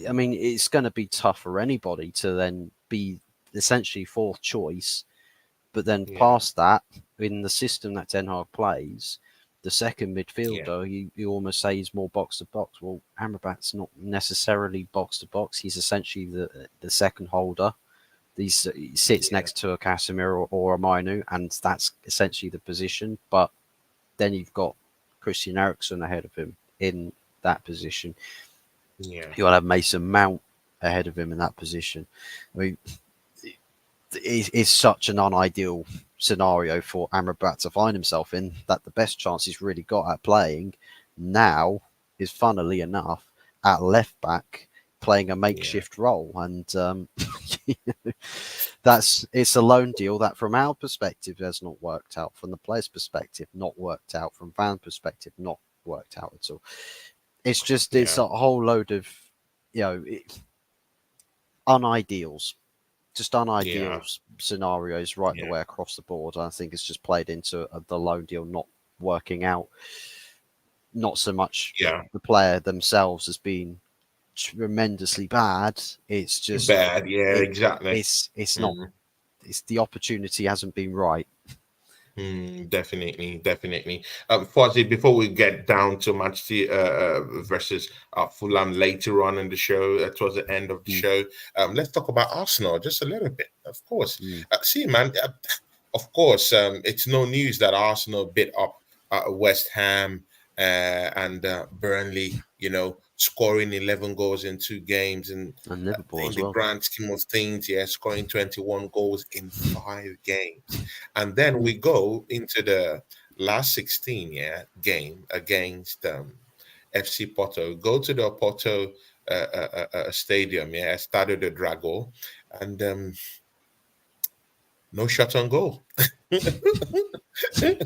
I mean, it's going to be tough for anybody to then be essentially fourth choice, but then Yeah, past that, in the system that Ten Hag plays, the second yeah, midfielder, you almost say he's more box to box. Well, Amrabat's not necessarily box to box. He's essentially the second holder. He sits yeah, next to a Casemiro or a Mainu, and that's essentially the position. But then you've got Christian Eriksen ahead of him in that position. yeah, You'll have Mason Mount ahead of him in that position. I mean, it's such an unideal scenario for Amrabat to find himself in that the best chance he's really got at playing now is, funnily enough, at left back playing a yeah, makeshift role. And it's a loan deal that, from our perspective, has not worked out. From the player's perspective, not worked out. From fan perspective, not worked out at all. It's yeah, a whole load of, you know, unideals, just unideal yeah, scenarios right the yeah, way across the board. I think it's just played into the loan deal not working out. Not so much yeah. the player themselves as being tremendously bad. It's just Bad. Yeah, it exactly. it's not. Mm. It's the opportunity hasn't been right. Definitely, definitely. Fozzie, before we get down to Manchester versus Fulham later on in the show, towards the end of the Mm, show, let's talk about Arsenal just a little bit. Of course, mm, see, man. Of course, it's no news that Arsenal bit up West Ham and Burnley. Scoring 11 goals in 2 games, and and Liverpool in as the well. grand scheme of things, yeah, scoring 21 goals in 5 games. And then Mm, we go into the last 16 game against FC Porto. Go to the Porto stadium, Estadio de Drago, and no shot on goal. zero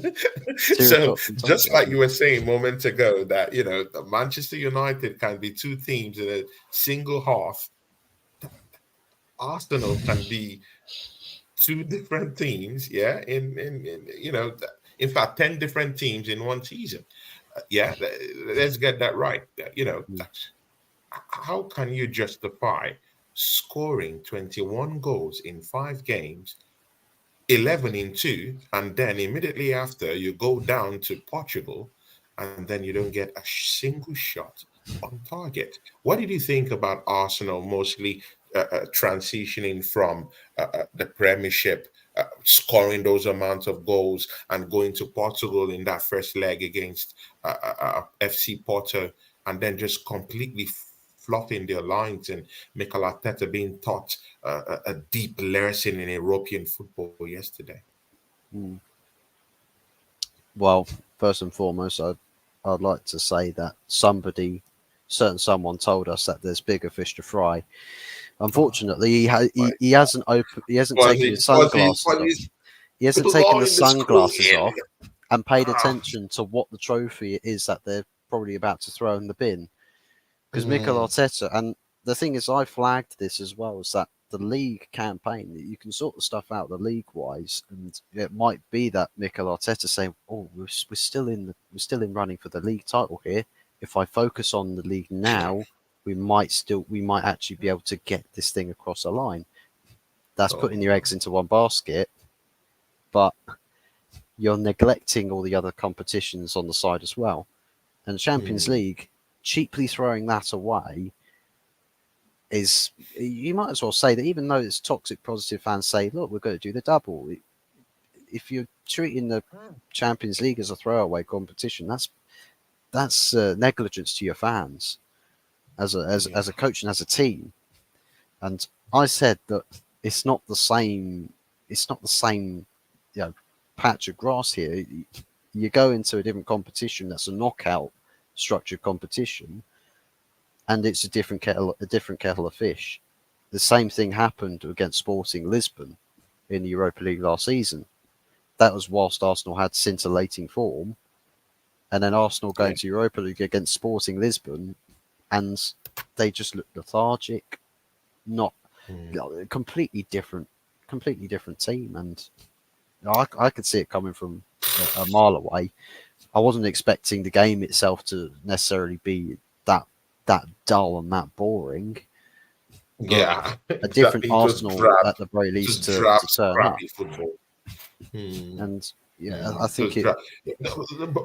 So shots on just target. like you were saying moments ago, that the Manchester United can be two teams in a single half. Arsenal can be two different teams, in fact, 10 different teams in one season. Let's get that right. Mm, How can you justify scoring 21 goals in 5 games, 11 in two, and then immediately after you go down to Portugal, and then you don't get a single shot on target? What did you think about Arsenal mostly transitioning from the Premiership, scoring those amounts of goals, and going to Portugal in that first leg against FC Porto, and then just completely fluffing their lines, and Mikel Arteta being taught a deep lesson in European football yesterday? mm. Well, first and foremost, I'd like to say that someone told us that there's bigger fish to fry. Oh Unfortunately, my he hasn't taken Fuzzy, his Fuzzy, sunglasses off. Fuzzy, He hasn't taken the blowing the screw sunglasses in. off and paid Ah, attention to what the trophy it is that they're probably about to throw in the bin. Because Mikel mm, Arteta, and the thing is, I flagged this as well, is that the league campaign, you can sort the stuff out the league wise, and it might be that Mikel Arteta saying, "Oh, we're still in running for the league title here. If I focus on the league now, we might actually be able to get this thing across the line." That's putting your oh, eggs into one basket, but you're neglecting all the other competitions on the side as well. And the Champions mm, League, cheaply throwing that away is, you might as well say that, even though it's toxic positive fans say, look, we're going to do the double. If you're treating the Champions League as a throwaway competition, that's negligence to your fans yeah, as a coach and as a team. And I said that it's not the same. It's not the same, you know, patch of grass here. You go into a different competition that's a knockout structured competition, and it's a different kettle of fish. The same thing happened against Sporting Lisbon in the Europa League last season. That was whilst Arsenal had scintillating form, and then Arsenal yeah, going to Europa League against Sporting Lisbon, and they just looked lethargic. Not mm, completely different team, and I could see it coming from a mile away. I wasn't expecting the game itself to necessarily be that that dull and that boring, but Yeah, a different it was Arsenal drab, at the very least just to drab, turn up. scrappy football. Hmm. And yeah, I It was think it. drab.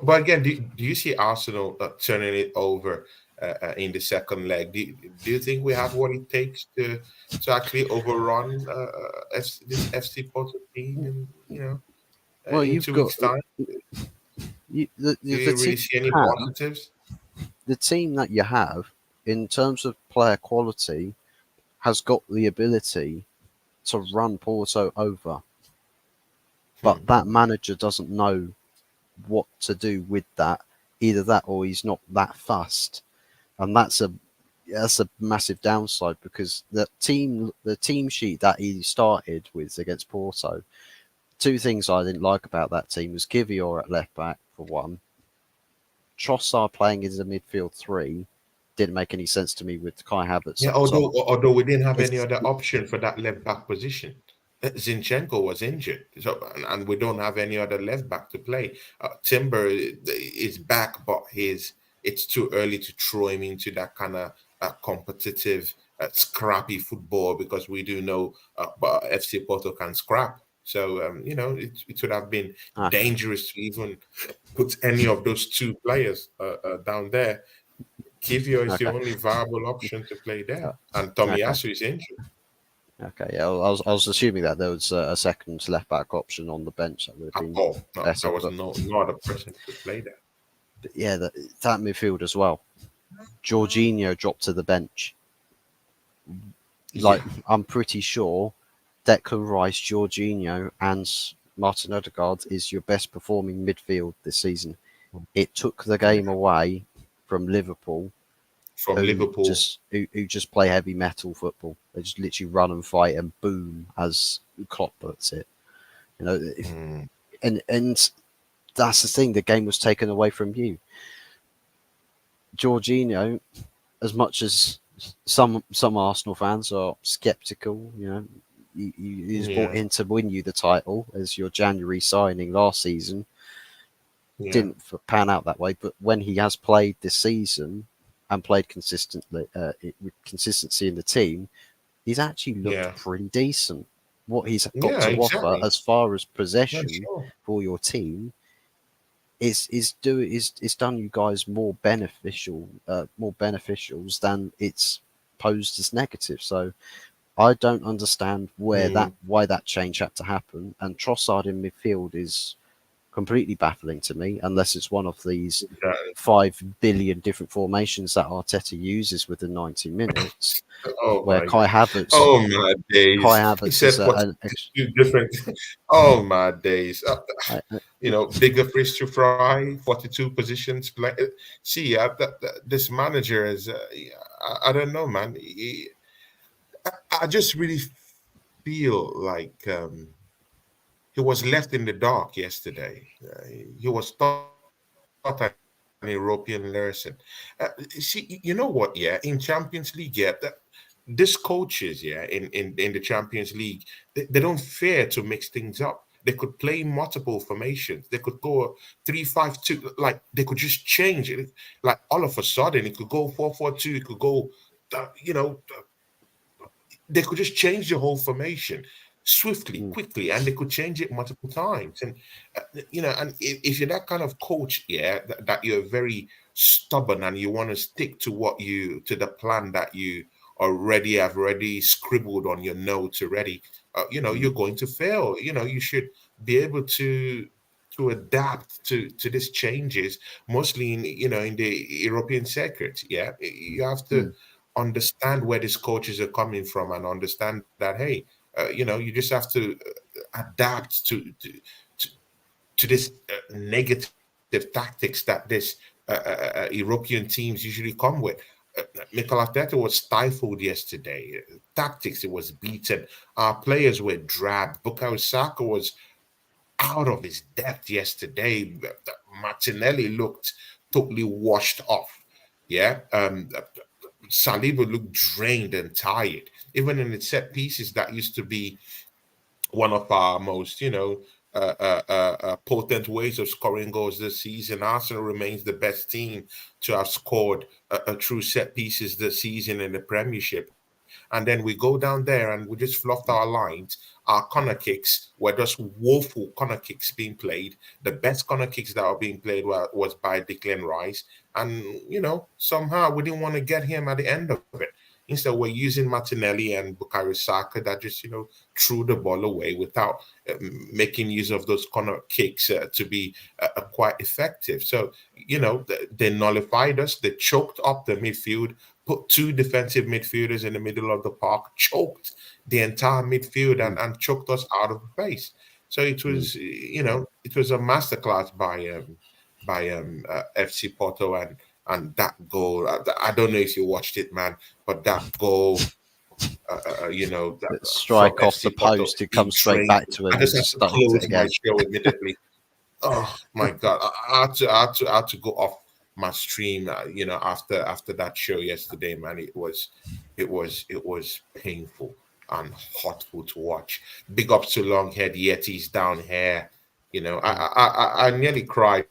But again, do you see Arsenal turning it over in the second leg? Do you think we have what it takes to actually overrun this FC Porto team Well, in you've 2 weeks' got time? Do the you team really see any you have, positives? the team that you have in terms of player quality has got the ability to run Porto over, but Hmm. that manager doesn't know what to do with that. Either that or he's not that fussed, and that's a massive downside because the team sheet that he started with against Porto. Two things I didn't like about that team was Kivior at left back for one. Trossard playing as a midfield three didn't make any sense to me with Kai Havertz Yeah, up top. although we didn't have any It's other option for that left back position. Zinchenko was injured, so and we don't have any other left back to play. Timber is back, but it's too early to throw him into that kind of competitive, scrappy football because we do know but FC Porto can scrap. So it would have been okay, dangerous to even put any of those two players down there. Kivio is the okay, only viable option to play uh, there, and okay, Tomiyasu is injured. okay. Yeah, I was assuming that there was a second left back option on the bench that would have At been all. No, better, there was no other person to play there. but yeah, that midfield as well. Jorginho dropped to the bench. Like Yeah, I'm pretty sure Declan Rice, Jorginho, and Martin Odegaard is your best performing midfield this season. It took the yeah. game away from Liverpool, From Liverpool. who just play heavy metal football. They just literally run and fight and boom, as Klopp puts it. You know, Mm, and that's the thing. The game was taken away from you, Jorginho. As much as some Arsenal fans are skeptical, he's brought yeah, in to win you the title as your January signing last season. yeah, Didn't pan out that way, but when he has played this season and played consistently with consistency in the team, he's actually looked yeah, pretty decent. What he's got yeah. to offer Exactly. as far as Yeah, possession sure. for your team is done you guys more beneficials than it's posed as negative. So I don't understand Mm, why that change had to happen. And Trossard in midfield is completely baffling to me, unless it's one of these exactly. 5 billion different formations that Arteta uses within 90 minutes, Oh where my God. Oh my Kai days. He Havertz is said what two different. Oh my days. a Bigger fish to fry, 42 positions play. See, this manager is, I don't know, man. I just really feel like he was left in the dark yesterday. He was taught an European lesson. See, you know what? Yeah, in Champions League, yeah, these coaches, yeah, in the Champions League, they don't fear to mix things up. They could play multiple formations. They could go 3-5-2. Like they could just change it. Like all of a sudden, it could go 4-4-2. It could go, they could just change the whole formation swiftly, mm, quickly, and they could change it multiple times. And and if you're that kind of coach, yeah, that you're very stubborn and you want to stick to to the plan that you already scribbled on your notes already, mm, you're going to fail. You should be able to adapt to these changes, mostly in the European circuit. Yeah, you have to mm, understand where these coaches are coming from and understand that, hey, you just have to adapt to, to this negative tactics that this European teams usually come with. Mikel Arteta was stifled yesterday. Tactics, it was beaten. Our players were drab. Bukayo Saka was out of his depth yesterday. Martinelli looked totally washed off. Yeah. Saliba looked drained and tired. Even in the set pieces, that used to be one of our most, potent ways of scoring goals this season. Arsenal remains the best team to have scored a true set pieces this season in the Premiership. And then we go down there and we just fluffed our lines. Our corner kicks were just woeful corner kicks being played. The best corner kicks that were being played was by Declan Rice. And, somehow we didn't want to get him at the end of it. Instead, we're using Martinelli and Bukayo Saka that just, threw the ball away without making use of those corner kicks to be quite effective. So, they nullified us. They choked up the midfield, put two defensive midfielders in the middle of the park, choked the entire midfield and choked us out of the pace. So it was a masterclass by FC Porto and that goal. I don't know if you watched it, man, but that goal, from Strike off FC the Porto post, it being comes straight trained. back to him I and just he have to started it close my again. show immediately. Oh my God! I had to go off my stream. After that show yesterday, man, it was painful and hurtful to watch. Big ups to Longhead Yetis down here. I nearly cried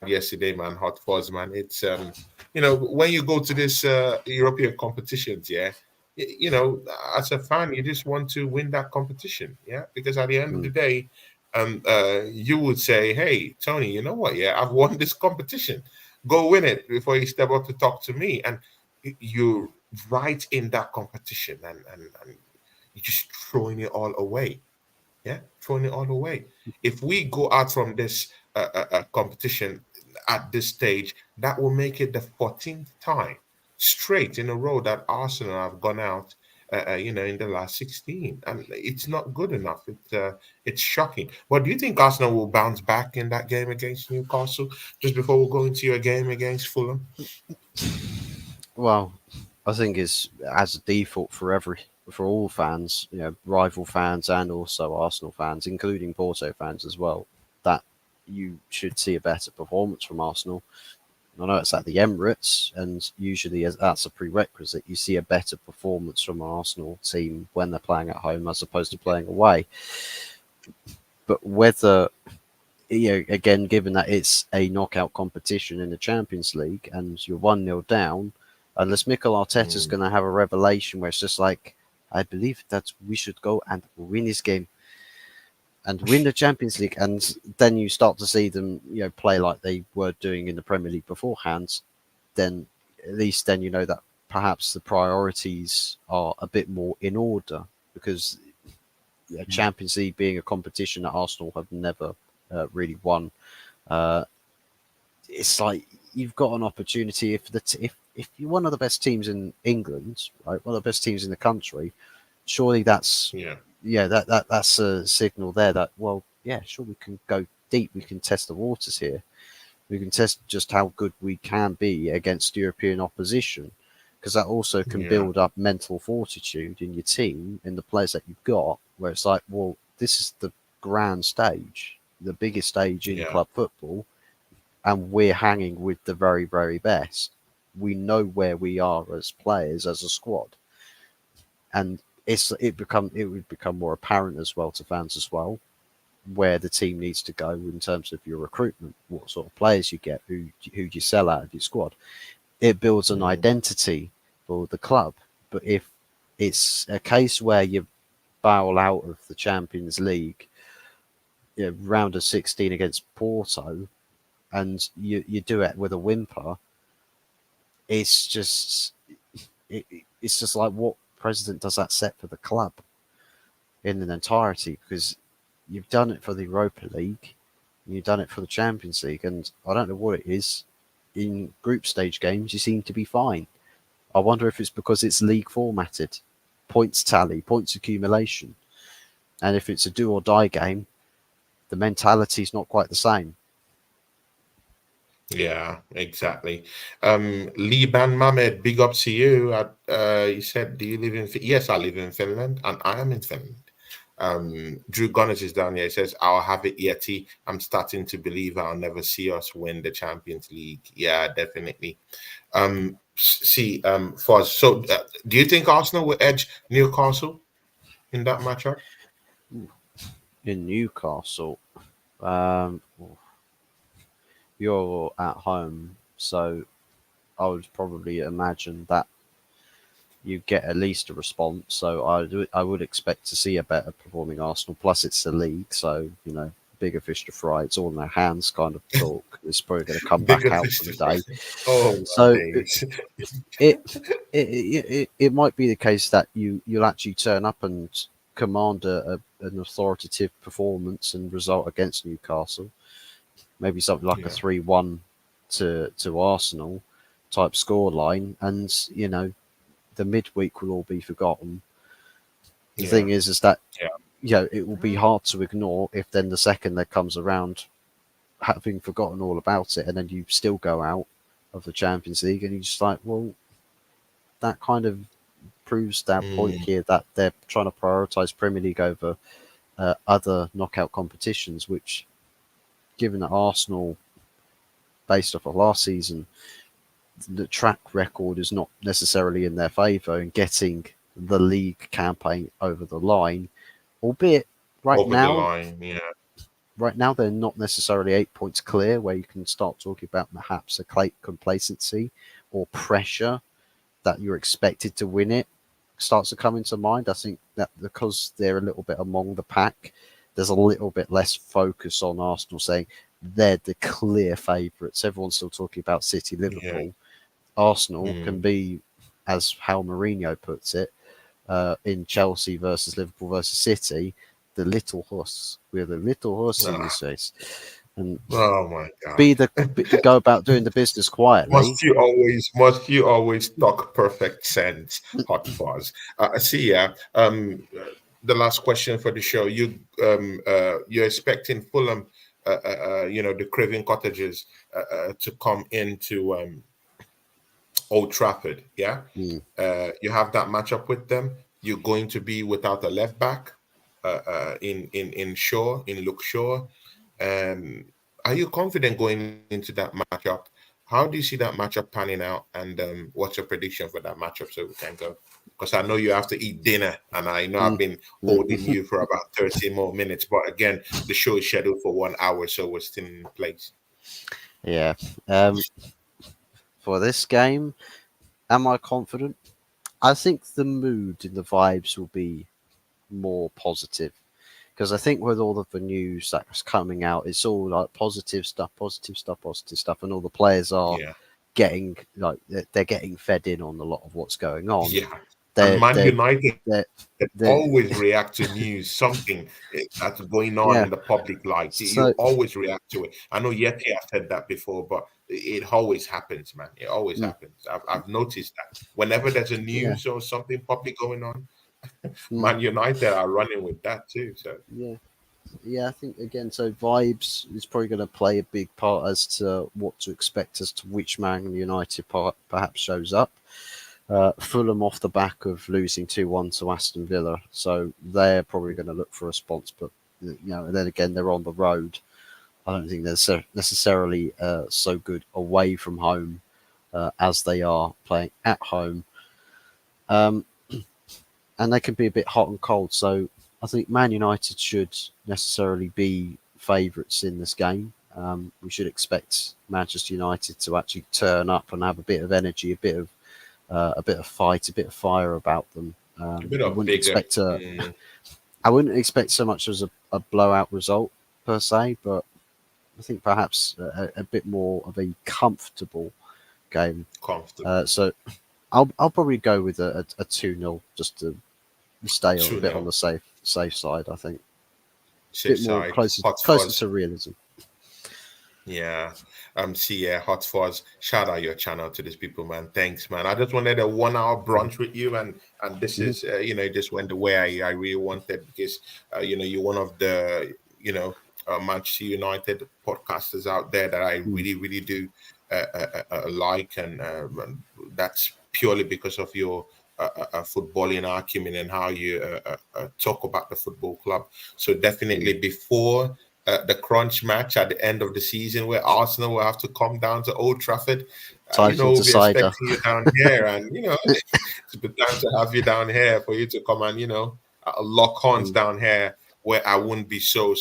yesterday, man. Hot fuzz, man. It's when you go to this European competitions, yeah. As a fan, you just want to win that competition, yeah, because at the end of the Mm. day, you would say, "Hey, Tony, you know what? Yeah, I've won this competition. Go win it before you step up to talk to me." And you're right in that competition, and you're just throwing it all away. Yeah, throwing it all away. If we go out from this competition at this stage, that will make it the 14th time straight in a row that Arsenal have gone out. In the last 16, and it's not good enough. It's shocking. But do you think Arsenal will bounce back in that game against Newcastle? Just before we go into your game against Fulham. Well, I think it's as a default for all fans, rival fans and also Arsenal fans, including Porto fans as well, that you should see a better performance from Arsenal. I know it's at the Emirates, and usually that's a prerequisite. You see a better performance from an Arsenal team when they're playing at home as opposed to playing away. But whether, again, given that it's a knockout competition in the Champions League and you're 1-0 down, unless Mikel Arteta's Mm, going to have a revelation where it's just like, I believe that we should go and win this game and win the Champions League, and then you start to see them, play like they were doing in the Premier League beforehand, then at least then you know that perhaps the priorities are a bit more in order because mm, Champions League being a competition that Arsenal have never really won, uh, it's like you've got an opportunity if you're one of the best teams in England, right, one of the best teams in the country, surely that's yeah, that's a signal there that, well, yeah, sure, we can go deep, we can test the waters here, we can test just how good we can be against European opposition, because that also can yeah, build up mental fortitude in your team, in the players that you've got, where it's like, well, this is the grand stage, the biggest stage in yeah, club football, and we're hanging with the very, very best. We know where we are as players, as a squad, and it would become more apparent as well to fans as well where the team needs to go in terms of your recruitment, what sort of players you get, who you sell out of your squad. It builds an mm, identity for the club. But if it's a case where you bow out of the Champions League, round of 16 against Porto, and you do it with a whimper, it's just it's just like, what president does that set for the club in an entirety? Because you've done it for the Europa League, you've done it for the Champions League, and I don't know what it is. In group stage games, you seem to be fine. I wonder if it's because it's league formatted, points tally, points accumulation, and if it's a do or die game, the mentality's not quite the same. yeah, exactly. Liban Mamed, big up to you. You said, do you live in? Yes, I live in Finland, and I am in Finland. Drew Gunners is down here. He says, "I'll have it, Yeti. I'm starting to believe I'll never see us win the Champions League." Yeah, definitely. For so, do you think Arsenal will edge Newcastle in that matchup? In Newcastle, um, you're at home, so I would probably imagine that you get at least a response. So I would expect to see a better performing Arsenal. Plus, it's the league, so bigger fish to fry. It's all in their hands, kind of talk. It's probably going to come back Bigger out fish for to the fry. day. Oh my So days. it it might be the case that you'll actually turn up and command an authoritative performance and result against Newcastle. Maybe something like a Yeah. 3-1 to Arsenal type scoreline, and the midweek will all be forgotten. The Yeah. thing is that Yeah. it will be hard to ignore if then the second that comes around, having forgotten all about it, and then you still go out of the Champions League, and you're just like, well, that kind of proves that point Mm, here that they're trying to prioritize Premier League over other knockout competitions, which, given that Arsenal, based off of last season, the track record is not necessarily in their favour in getting the league campaign over the line, albeit right over the now, line. Yeah. they're not necessarily 8 points clear, where you can start talking about perhaps a complacency or pressure that you're expected to win it starts to come into mind. I think that because they're a little bit among the pack, there's a little bit less focus on Arsenal saying they're the clear favourites. Everyone's still talking about City, Yeah. Liverpool. Arsenal can Mm. be, as how Mourinho puts it, in Chelsea versus Liverpool versus City, the little horse. We're the little horse in Ah, this race, and oh my God. go about doing the business quietly. Must you always talk perfect sense, Hot Fuzz? I see. Yeah. The last question for the show. You're expecting Fulham, the Craven Cottages, to come into Old Trafford. Yeah. Mm. You have that matchup with them. You're going to be without a left back, in Shaw, in Luke Shaw. Um, are you confident going into that matchup? How do you see that matchup panning out? And what's your prediction for that matchup so we can go? Because I know you have to eat dinner, and I know I've Mm. been holding Mm. you for about 30 more minutes. But again, the show is scheduled for 1 hour, so we're still in place. Yeah. Um, for this game, am I confident? I think the mood and the vibes will be more positive, because I think with all of the news that's coming out, it's all like positive stuff, positive stuff, positive stuff, and all the players are Yeah. getting like they're getting fed in on a lot of what's going on. Yeah. And They're Man they're United they're, they're always react to news, something that's going on yeah. in the public light. You So always react to it. I know Yeti has said that before, but it always happens, man. It always mm, happens. I've noticed that whenever there's a yeah. news or something public going on, Mm, Man United are running with that too. So yeah. Yeah, I think again, so vibes is probably going to play a big part as to what to expect as to which Man United part perhaps shows up. Fulham off the back of losing 2-1 to Aston Villa, so they're probably going to look for a response. But and then again, they're on the road. I don't think they're necessarily so good away from home as they are playing at home. Um, and they can be a bit hot and cold. So I think Man United should necessarily be favourites in this game. We should expect Manchester United to actually turn up and have a bit of energy, a bit of fight, a bit of fire about them. a bit I of wouldn't bigger. expect I wouldn't expect so much as a blowout result per se, but I think perhaps a bit more of a comfortable game. Comfortable. So I'll probably go with a 2-0 just to stay a 2 bit on nil the safe side. I think a safe bit more side. Hot closer Fuzz. to realism. Yeah. See, yeah, Hot Fuzz. Shout out your channel to these people, man. Thanks, man. I just wanted a 1 hour brunch with you, and this Mhm. is, it just went the way I really wanted because, you're one of the, Manchester United podcasters out there that I Mm. really, really do like, and that's purely because of your footballing acumen and how you talk about the football club. So Mm. definitely before the crunch match at the end of the season where Arsenal will have to come down to Old Trafford. Title We'll be decider. expecting you down here, and it's a good time to have you down here for you to come and lock horns Mm. down here where I wouldn't be so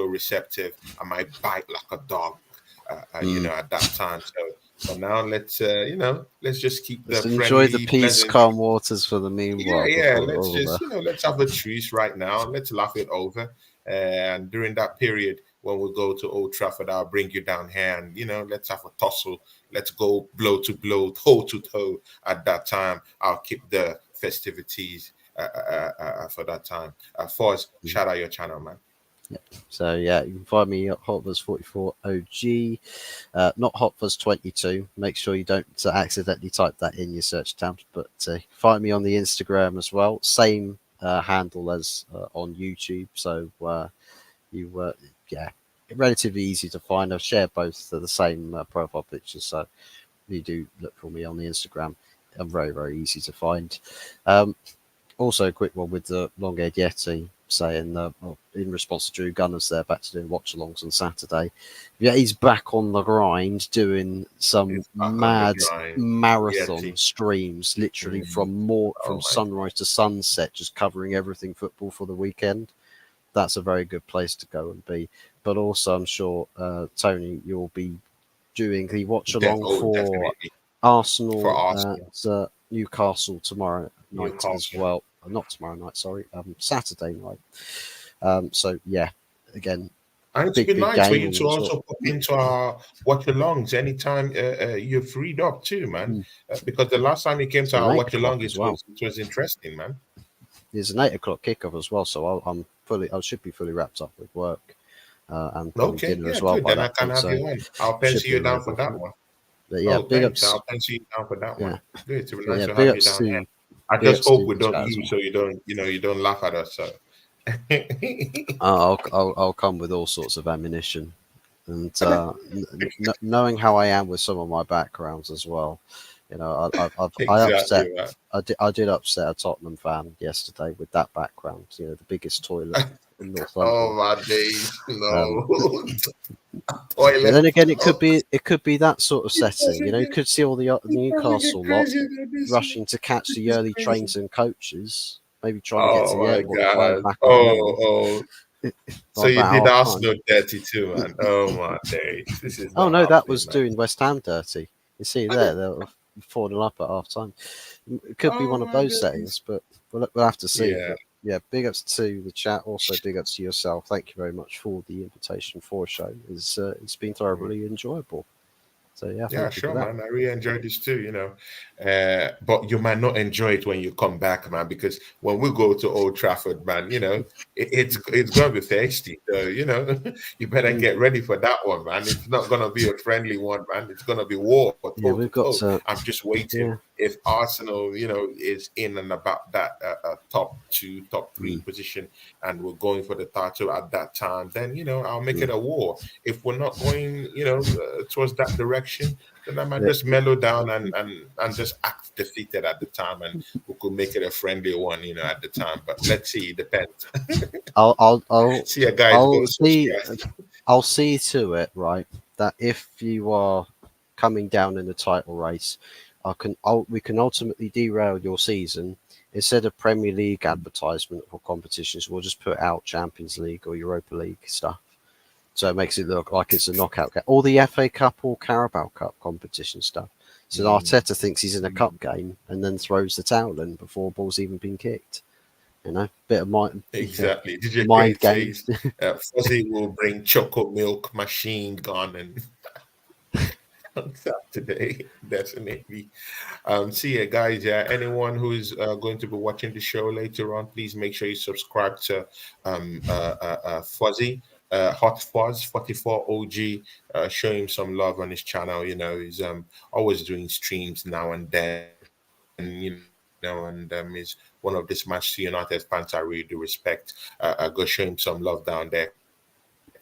receptive. I might bite like a dog, at that time. So for now, let's let's just keep the Let's enjoy the friendly, peace, pleasant. calm waters for the Yeah, meanwhile yeah. before Let's all the. just let's have a truce right now. Let's laugh it over. And during that period, when we go to Old Trafford, I'll bring you down here, and let's have a tussle. Let's go blow to blow, toe to toe. At that time, I'll keep the festivities for that time. Force, shout out your channel, man. So yeah, you can find me at HotFuzz44 OG, not HotFuzz22. Make sure you don't accidentally type that in your search tabs. But find me on the Instagram as well. Same handle as on YouTube. So yeah, relatively easy to find. I've shared both the same profile pictures. So if you do look for me on the Instagram, I'm very, very easy to find. Also, a quick one with the long-haired Yeti saying, in response to Drew Gunners, they're back to doing watch-alongs on Saturday. Yeah, he's back on the grind doing some It's back on the mad grind. marathon Yeti. streams, literally Oh from my God. sunrise to sunset, just covering everything football for the weekend. That's a very good place to go and be. But also, I'm sure, Tony, you'll be doing the watch-along for Definitely for Arsenal Arsenal, at Newcastle tomorrow night as Newcastle. well. Not tomorrow night, sorry, Saturday night. So yeah, again, And it's big been big nice for game you on to the sort. also pop into our watch alongs anytime you're freed up too, man. Mm. Because the last time you came It's to an our 8 watch o'clock along, as well. it was interesting, man. There's an 8 o'clock kickoff as well, so I'm fully. I should be fully wrapped up with work and probably Okay, dinner yeah, as well good. by Then I that can point. have So you on. I'll should pencil be you down for available that for it. one. But yeah, Oh, big thanks. ups. I'll pencil you down for that one. Yeah, Good. It's but nice yeah, to big have you ups down here. to I big just ups to hope we the don't chat as lose, well. so you don't laugh at us. So. I'll come with all sorts of ammunition, and knowing how I am with some of my backgrounds as well, I upset. Exactly, man. I did upset a Tottenham fan yesterday with that background. The biggest toilet in Oh Northumberland. my days, Um, no but toilet. then again, Oh, it could be that sort of you setting. You could see all the probably get Newcastle lot crazy about this. rushing to catch This the is early crazy. trains and coaches, maybe trying to get to Oh the my airport and flying god. back on the Oh, morning oh. So by you about did half time. Arsenal dirty too, man. Oh my days. This is Oh not no, that happening, was man. doing West Ham dirty. You see there, they were 4-0 up at half time. It could be Oh one of my those days. settings, but we'll have to see. Yeah. But yeah, big ups to the chat. Also, big ups to yourself. Thank you very much for the invitation for a show. It's been Mm. thoroughly enjoyable. So yeah, Yeah, thank you for sure, that. man. I really enjoyed this too, but you might not enjoy it when you come back, man, because when we go to Old Trafford, man, it's gonna be thirsty. So, you better Mm. get ready for that one, man. It's not gonna be a friendly one, man. It's gonna be war, Yeah, toe to we've got toe. I'm just waiting. yeah. If Arsenal, is in and about that top two, top three Mm, position, and we're going for the title at that time, then I'll make mm. it a war. If we're not going, towards that direction, then I might Yeah, just mellow down and just act defeated at the time, and we could make it a friendly one, at the time. But let's see, it depends. I'll I'll I'll See a guys I'll go so see stressed. I'll see to it, right, that if you are coming down in the title race, we can ultimately derail your season. Instead of Premier League advertisement for competitions, we'll just put out Champions League or Europa League stuff. So it makes it look like it's a knockout game. Or the FA Cup or Carabao Cup competition stuff. So Mm, Arteta thinks he's in a cup game and then throws the towel in before ball's even been kicked. Bit of mind, exactly. DJ mind Kate games. says Fuzzy will bring choco milk machine gun and on Saturday, definitely. See ya, guys. Yeah, anyone who's going to be watching the show later on, please make sure you subscribe to Fuzzy, Hot Fuzz 44 OG. Show him some love on his channel. He's always doing streams now and then. And he's one of this Manchester United fans I really do respect. Go show him some love down there.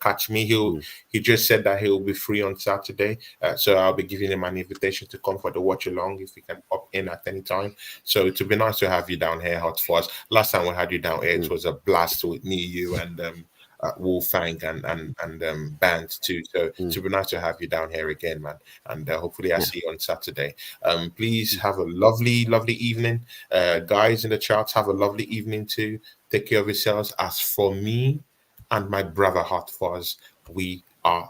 Catch me. Mm, He just said that he'll be free on Saturday, so I'll be giving him an invitation to come for the watch along if he can pop in at any time. So it would be nice to have you down here, Hot Fuzz. Last time we had you down here, it mm, was a blast with me, you, and Wolfang and band too. So it mm. would be nice to have you down here again, man. And hopefully I Yeah. see you on Saturday. Please have a lovely, lovely evening, guys in the charts. Have a lovely evening too. Take care of yourselves. As for me, and my brother Hot Fuzz, we are